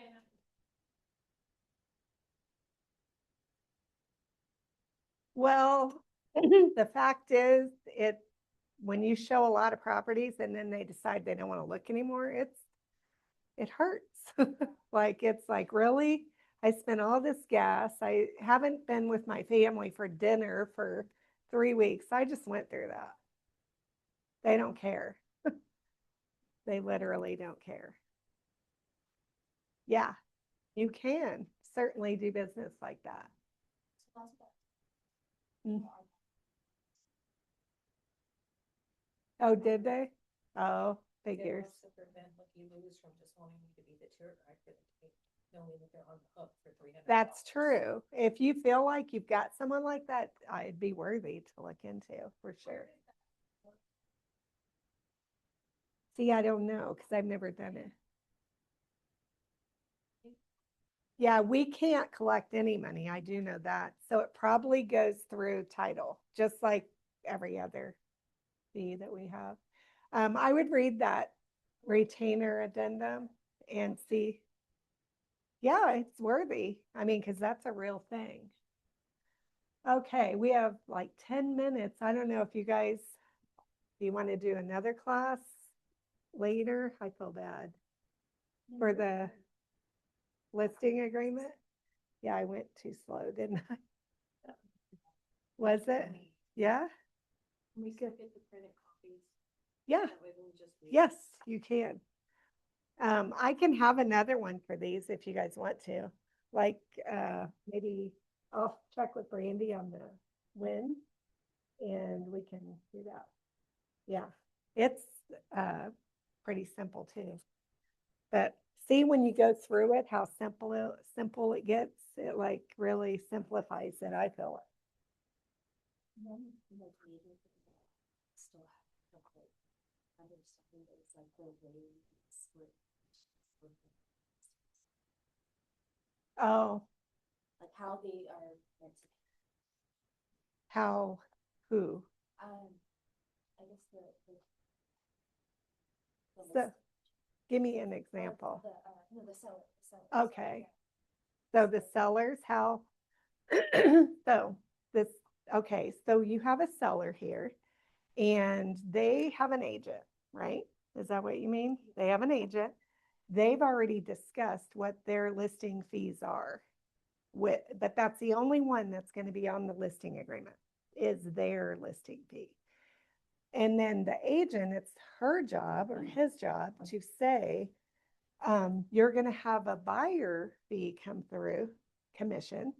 well, the fact is, when you show a lot of properties and then they decide they don't want to look anymore, it hurts. Like, it's like, really? I spent all this gas. I haven't been with my family for dinner for 3 weeks. I just went through that. They don't care. They literally don't care. Yeah, you can certainly do business like that. So that's what- Mm. Oh, did they? Oh, figures. To prevent what you lose from just wanting me to be the tour guide for the day, knowing that they're on the hook for $300. That's true. If you feel like you've got someone like that, I'd be worthy to look into for sure. See, I don't know because I've never done it. Yeah, we can't collect any money. I do know that. So it probably goes through title, just like every other fee that we have. I would read that retainer addendum and see. Yeah, it's worthy. I mean, because that's a real thing. Okay, we have like 10 minutes. I don't know if you guys, do you want to do another class later? I feel bad for the listing agreement. Yeah, I went too slow, didn't I? Was it? Yeah, We could get the printed copies. yeah, That way we'll just read. yes, you can. I can have another one for these if you guys want to. Like, maybe I'll check with Brandy on the when, and we can do that. Yeah, it's pretty simple too. But see, when you go through it, how simple it gets. It like really simplifies it. I feel it. And then, like, maybe we could still have like understanding that it's like the way we split. Oh, Like how they are meant to, how? Who? I guess the So, give me an example. No, the seller. Okay. So the sellers, how? So this, okay, so you have a seller here and they have an agent, right? Is that what you mean? They have an agent. They've already discussed what their listing fees are with, but that's the only one that's going to be on the listing agreement is their listing fee. And then the agent, it's her job or his job to say, you're going to have a buyer fee come through, commission,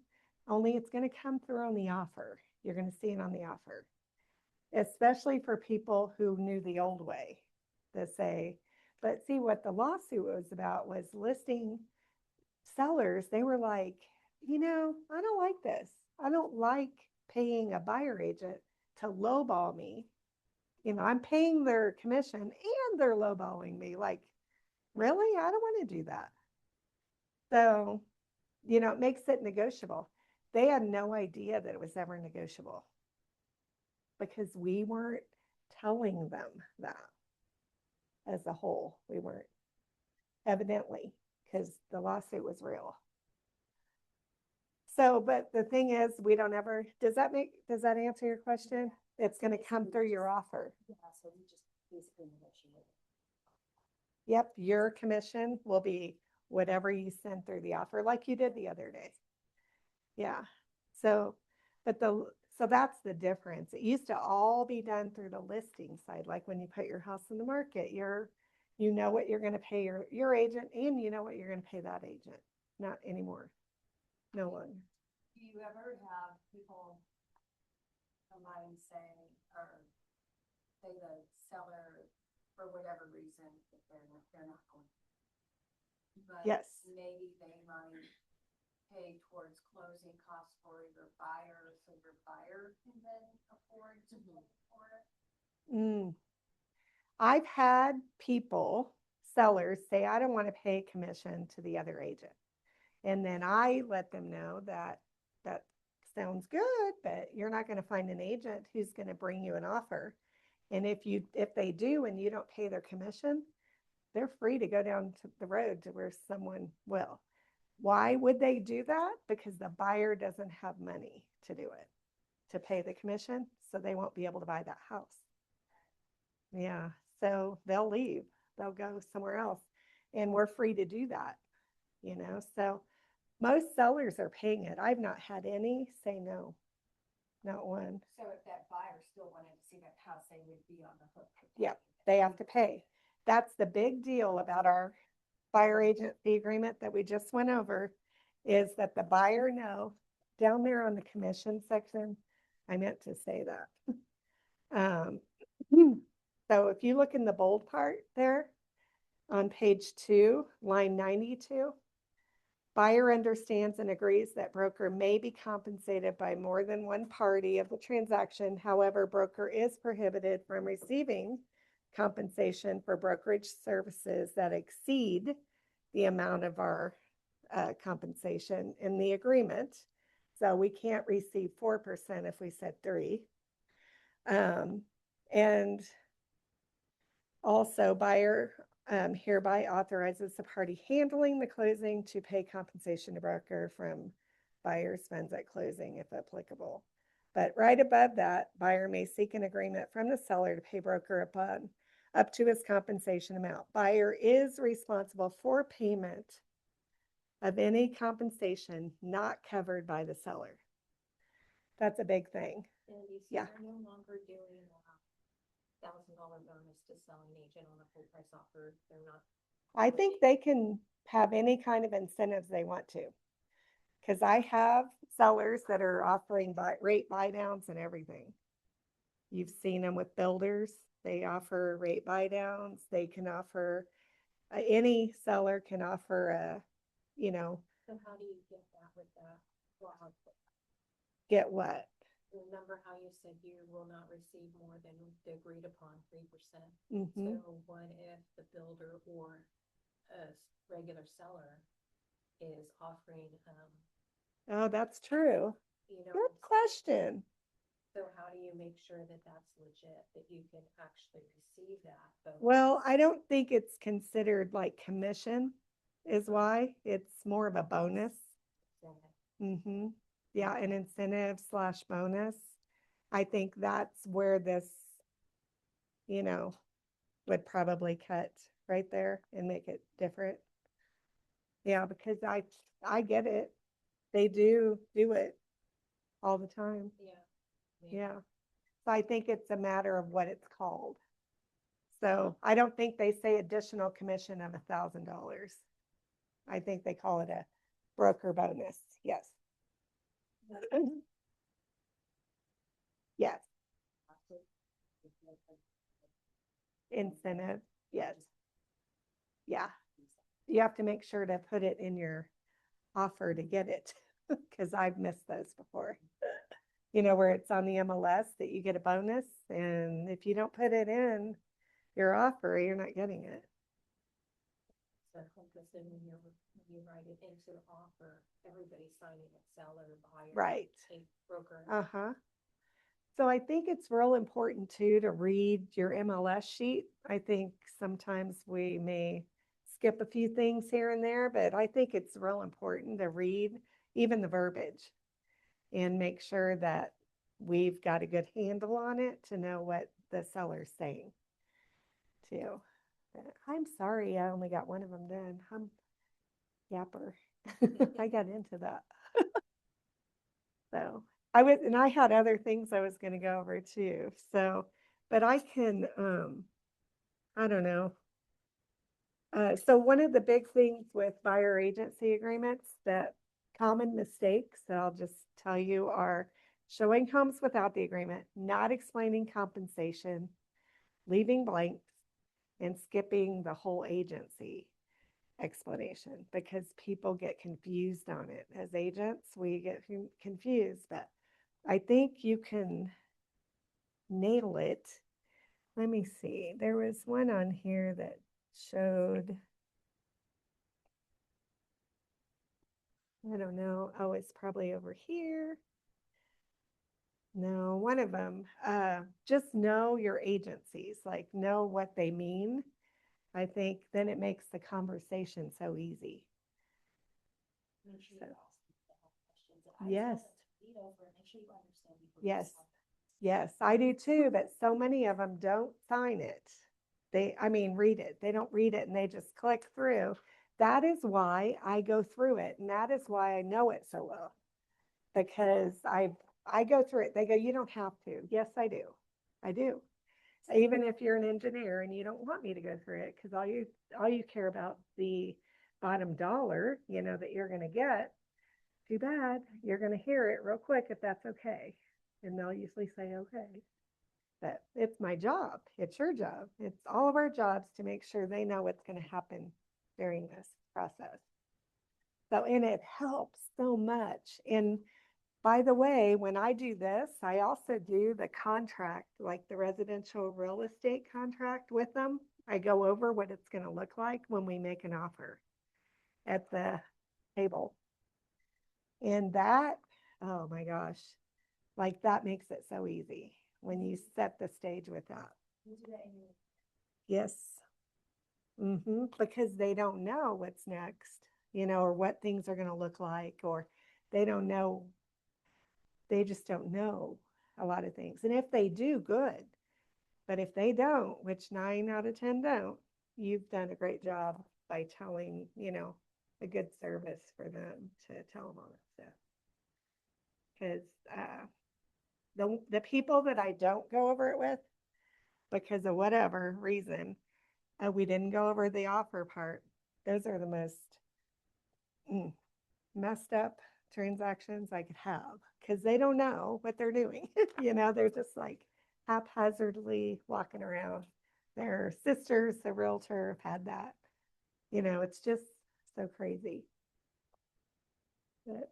only it's going to come through on the offer. You're going to see it on the offer, especially for people who knew the old way to say, but see what the lawsuit was about was listing sellers. They were like, I don't like this. I don't like paying a buyer agent to lowball me. I'm paying their commission and they're lowballing me. Like, really? I don't want to do that. So, it makes it negotiable. They had no idea that it was ever negotiable because we weren't telling them that as a whole. We weren't, evidently, because the lawsuit was real. So, but the thing is, we don't ever, does that answer your question? It's going to come through your offer. Yeah, so we just basically negotiate. Yep, your commission will be whatever you send through the offer, like you did the other day. Yeah. So, so that's the difference. It used to all be done through the listing side, like when you put your house in the market, you know what you're going to pay your agent, and you know what you're going to pay that agent. Not anymore. No longer. Do you ever have people come by and say, or say the seller, for whatever reason, if they're not going? But Yes. maybe they might pay towards closing costs for your buyer, so your buyer can then afford to pay for it? I've had sellers say, I don't want to pay commission to the other agent. And then I let them know that that sounds good, but you're not going to find an agent who's going to bring you an offer. And if they do and you don't pay their commission, they're free to go down to the road to where someone will. Why would they do that? Because the buyer doesn't have money to do it, to pay the commission, so they won't be able to buy that house. Yeah, so they'll leave, they'll go somewhere else, and we're free to do that, so most sellers are paying it. I've not had any say no, not one. So if that buyer still wanted to see that house, they would be on the hook. for Yep, paying it. they have to pay. That's the big deal about our buyer agency agreement that we just went over, is that the buyer know down there on the commission section, I meant to say that. So if you look in the bold part there on page 2, line 92, buyer understands and agrees that broker may be compensated by more than one party of the transaction. However, broker is prohibited from receiving compensation for brokerage services that exceed the amount of our compensation in the agreement. So we can't receive 4% if we said 3. And also buyer hereby authorizes the party handling the closing to pay compensation to broker from buyer's funds at closing if applicable. But right above that, buyer may seek an agreement from the seller to pay broker up to his compensation amount. Buyer is responsible for payment of any compensation not covered by the seller. That's a big thing. And you see, Yeah. they're no longer doing a $1,000 bonus to selling agent on a full price offer. They're not. I think they can have any kind of incentives they want to. Because I have sellers that are offering rate buy downs and everything. You've seen them with builders. They offer rate buy downs. They can offer, any seller can offer So how do you get that with that? Well, get what? remember how you said you will not receive more than the agreed upon 3%? Mhm. So what if the builder or a regular seller is offering, Oh, that's true. Good question. so how do you make sure that that's legit, that you can actually receive that? Well, I don't think it's considered like commission is why. It's more of a bonus. Mm-hmm. Yeah, an incentive / bonus. I think that's where this, would probably cut right there and make it different. Yeah, because I get it. They do it all the time. Yeah. So I think it's a matter of what it's called. So I don't think they say additional commission of $1,000. I think they call it a broker bonus. Yes. Yes. Incentive. Yes. Yeah. You have to make sure to put it in your offer to get it, because I've missed those before. Where it's on the MLS that you get a bonus, and if you don't put it in your offer, you're not getting it. So because then when you write it into the offer, everybody's signing it, seller, buyer. Right. Broker. Uh-huh. So I think it's real important too to read your MLS sheet. I think sometimes we may skip a few things here and there, but I think it's real important to read even the verbiage and make sure that we've got a good handle on it to know what the seller's saying too. But I'm sorry I only got one of them done. I'm yapper. I got into that. So and I had other things I was going to go over too. So, but I can, I don't know. So one of the big things with buyer agency agreements, that common mistakes that I'll just tell you are showing homes without the agreement, not explaining compensation, leaving blanks, and skipping the whole agency explanation, because people get confused on it. As agents, we get confused, but I think you can nail it. Let me see. There was one on here that showed. I don't know. Oh, it's probably over here. No, one of them. Just know your agencies, like know what they mean. I think then it makes the conversation so easy. Make sure So- you ask people the questions. I Yes. tell them to read over it, make sure you understand before you Yes. sign. Yes, I do too, but so many of them don't sign it. I mean, read it. They don't read it and they just click through. That is why I go through it, and that is why I know it so well. Because I go through it. They go, you don't have to. Yes, I do. I do. Even if you're an engineer and you don't want me to go through it, because all you care about the bottom dollar, you know, that you're gonna get, too bad. You're gonna hear it real quick if that's okay. And they'll usually say, okay. But it's my job. It's your job. It's all of our jobs to make sure they know what's going to happen during this process. So, and it helps so much. And by the way, when I do this, I also do the contract, like the residential real estate contract with them. I go over what it's going to look like when we make an offer at the table. And that, oh my gosh, like that makes it so easy when you set the stage with that. You do that in your Yes. Because they don't know what's next, you know, or what things are going to look like, or they don't know. They just don't know a lot of things. And if they do, good. But if they don't, which 9 out of 10 don't, you've done a great job by telling, you know, a good service for them to tell them all that stuff. Because the people that I don't go over it with, because of whatever reason, we didn't go over the offer part. Those are the most messed up transactions I could have because they don't know what they're doing. You know, they're just like haphazardly walking around. Their sisters, the realtor, have had that. You know, it's just so crazy.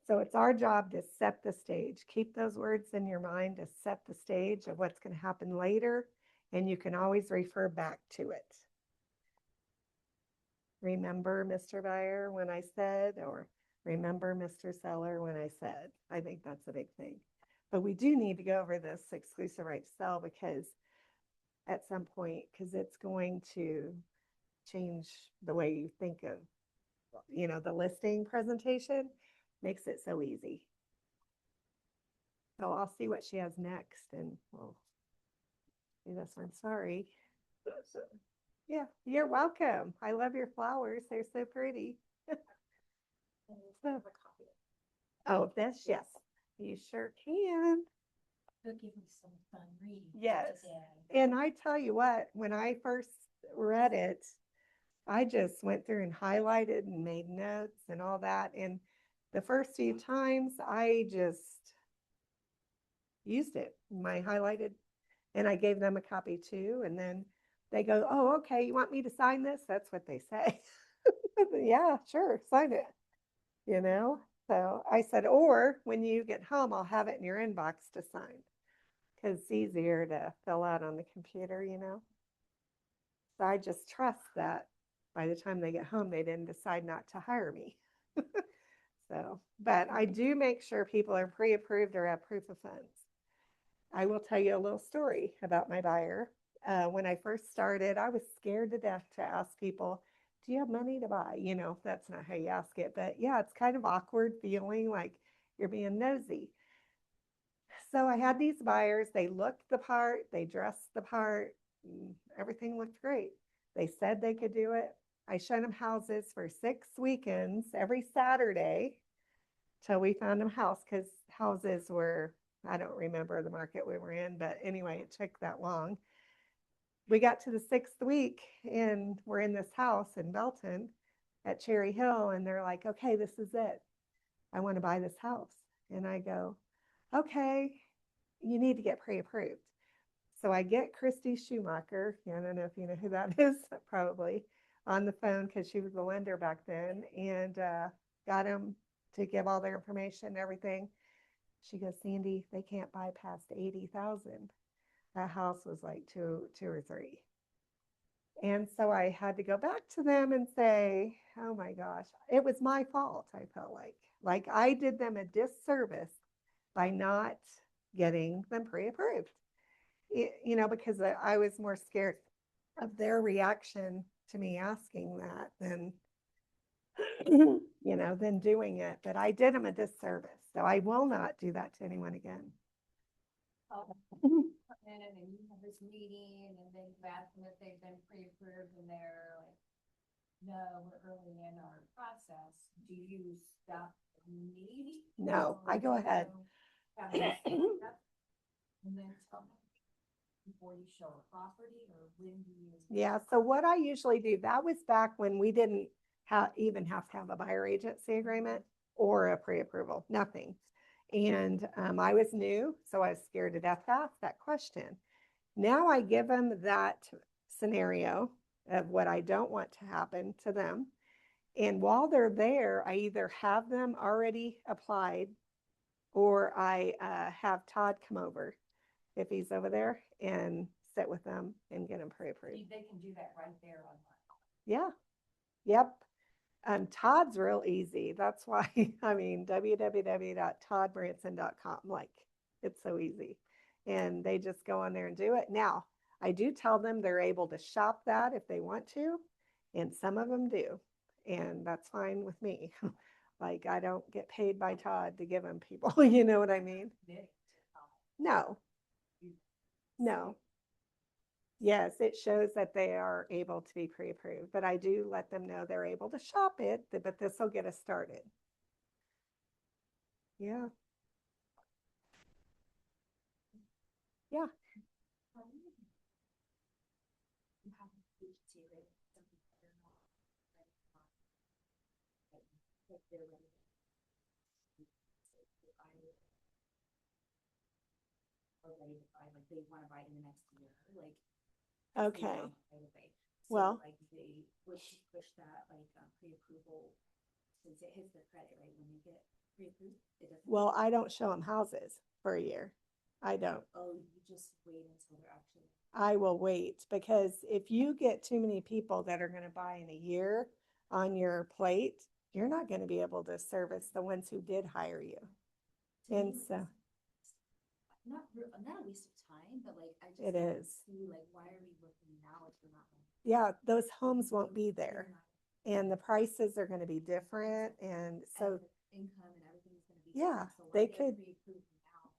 So it's our job to set the stage. Keep those words in your mind to set the stage of what's going to happen later, and you can always refer back to it. Remember, Mr. Buyer, when I said, or remember, Mr. Seller, when I said. I think that's a big thing. But we do need to go over this exclusive right to sell because at some point, because it's going to change the way you think of, you know, the listing presentation makes it so easy. So I'll see what she has next and we'll do this one. Sorry. Yeah, you're welcome. I love your flowers. They're so pretty. and it's have a copy. Oh, this, yes, you sure can. It'll give me some fun reading. Yes. Today. And I tell you what, when I first read it, I just went through and highlighted and made notes and all that. And the first few times I just used it, my highlighted, and I gave them a copy too. And then they go, oh, okay, you want me to sign this? That's what they say. Yeah, sure, sign it. You know? So I said, or when you get home, I'll have it in your inbox to sign because it's easier to fill out on the computer, you know? So I just trust that by the time they get home, they didn't decide not to hire me. So, but I do make sure people are pre-approved or have proof of funds. I will tell you a little story about my buyer. When I first started, I was scared to death to ask people, do you have money to buy? You know, that's not how you ask it, but yeah, it's kind of awkward feeling like you're being nosy. So I had these buyers, they looked the part, they dressed the part, everything looked great. They said they could do it. I showed them houses for 6 weekends every Saturday till we found them house because houses were, I don't remember the market we were in, but anyway, it took that long. We got to the 6th week and we're in this house in Belton at Cherry Hill, and they're like, okay, this is it. I want to buy this house. And I go, okay, you need to get pre-approved. So I get Christy Schumacher, I don't know if you know who that is, probably, on the phone because she was the lender back then, and got him to give all their information and everything. She goes, Sandy, they can't buy past 80,000. That house was like two or three. And so I had to go back to them and say, oh my gosh, it was my fault. I felt like Like I did them a disservice by not getting them pre-approved. You know, because I was more scared of their reaction to me asking that than, you know, than doing it. But I did them a disservice. So I will not do that to anyone again. Come in and you have this meeting and then you ask them if they've been pre-approved and they're like, no, we're early in our process. Do you stop the meeting? No, I go Or ahead. do you have them stand up and then tell them before you show a property, or when do you? Yeah. So what I usually do, that was back when we didn't even have to have a buyer agency agreement or a pre-approval, nothing. And I was new, so I was scared to death to ask that question. Now I give them that scenario of what I don't want to happen to them. And while they're there, I either have them already applied or I have Todd come over if he's over there and sit with them and get them pre-approved. They can do that right there online. Yeah. Yep. Todd's real easy. That's why, I mean, www.toddbranson.com. Like, it's so easy. And they just go on there and do it. Now, I do tell them they're able to shop that if they want to, and some of them do. And that's fine with me. Like, I don't get paid by Todd to give them people. You know what I mean? No, no. Yes, it shows that they are able to be pre-approved, but I do let them know they're able to shop it, but this will get us started. Yeah. Yeah. You have a agency, right? Some people are not ready for it. Like they're ready. Or ready to buy, like they want to buy in the next year, like. Okay. Right away. Well- Like they would push that like pre-approval since it hits their credit, right? When you get pre-approved, it doesn't. Well, I don't show them houses for a year. I don't. Oh, you just wait until they're actually. I will wait because if you get too many people that are going to buy in a year on your plate, you're not going to be able to service the ones who did hire you. And so Not a waste of time, but like I just. It don't is. See, like, why are we looking now if we're not? yeah, those homes won't be there and the prices are going to be different. And so, Income and everything's gonna be. Yeah, different, so they why get could- pre-approved now?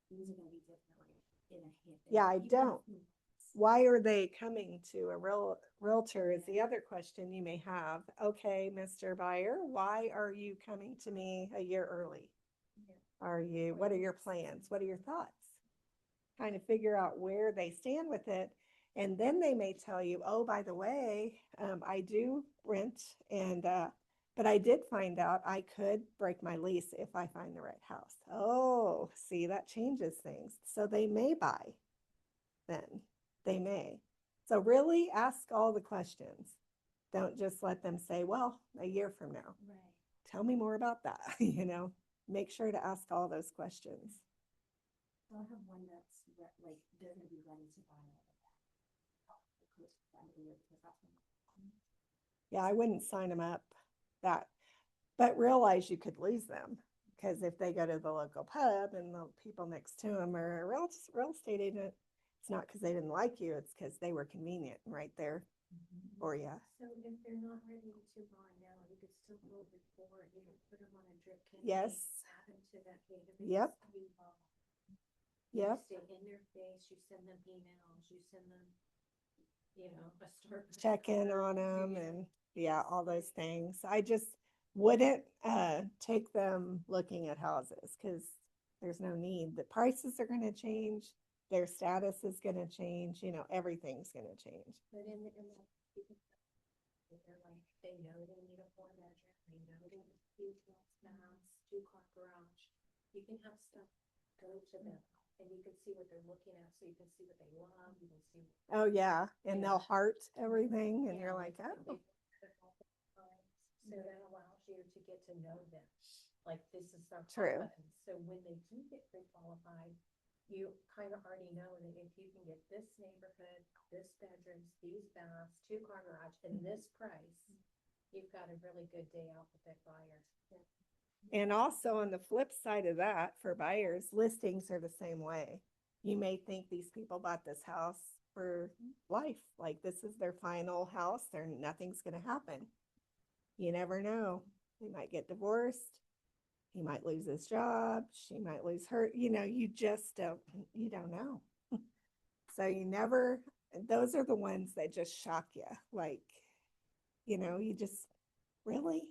Things are gonna be different, like, in a hit. Yeah, I even don't. if you- why are they coming to a realtor is the other question you may have. Okay, Mr. Buyer, why are you coming to me a year early? What are your plans? What are your thoughts? Kind of figure out where they stand with it. And then they may tell you, oh, by the way, I do rent but I did find out I could break my lease if I find the right house. Oh, see, that changes things. So they may buy then. They may. So really ask all the questions. Don't just let them say, well, a year from now. Right. Tell me more about that. Make sure to ask all those questions. So I have one that's like, they're gonna be ready to buy all of that. Because that's when- Yeah, I wouldn't sign them up but realize you could lose them because if they go to the local pub and the people next to them are a real estate agent, it's not because they didn't like you, it's because they were convenient right there for you. So if they're not ready to buy now, you could still go before, you know, put them on a drip campaign. Yes. Add them to that database. Yep. You Yep. stay in their face, you send them emails, you send them, you know, a start. Check in on them and yeah, all those things. I just wouldn't take them looking at houses because there's no need. The prices are going to change. Their status is going to change. Everything's going to change. But in the, people, they're like, they know they need a 4-bedroom, they know they need 2 bathrooms, 2-car garage. You can have stuff go to them and you can see what they're looking at, so you can see what they love, you can see. Oh yeah. And Yeah. they'll heart everything and Yeah, you're like, what oh. they want multiple times. So that allows you to get to know them, like this is their True. preference. So when they do get pre-qualified, you kind of already know that if you can get this neighborhood, this bedrooms, these baths, 2-car garage, and this price, you've got a really good day out with that buyer. And also on the flip side of that, for buyers, listings are the same way. You may think these people bought this house for life, like this is their final house, there, nothing's gonna happen. You never know. They might get divorced. He might lose his job. She might lose her, you just you don't know. So you never, those are the ones that just shock you. Like, you just, really?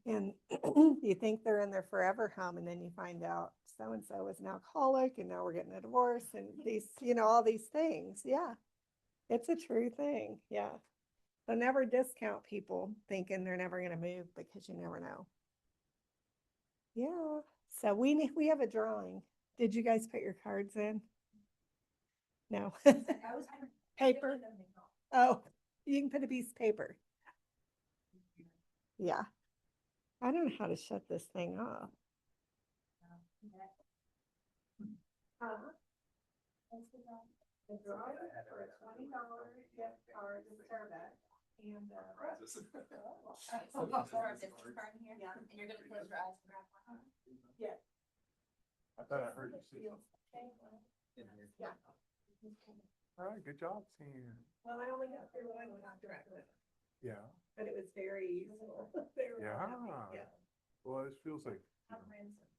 And you think they're in their forever home, and then you find out so-and-so is an alcoholic, and now we're getting a divorce, and these, all these things. Yeah. It's a true thing. Yeah. So never discount people thinking they're never going to move, because you never know. Yeah. So we have a drawing. Did you guys put your cards in? No. Paper. Oh, you can put a piece of paper. Yeah. I don't know how to shut this thing off. The drawing for a $20 gift card to Starbucks. And Yeah, and you're gonna close your eyes and grab one. yeah. I thought I heard you say something. Yeah. All right, good job, Sam. Well, I only got through one contract, Yeah, but it was very useful. They were Yeah. happy. Yeah. well, it feels like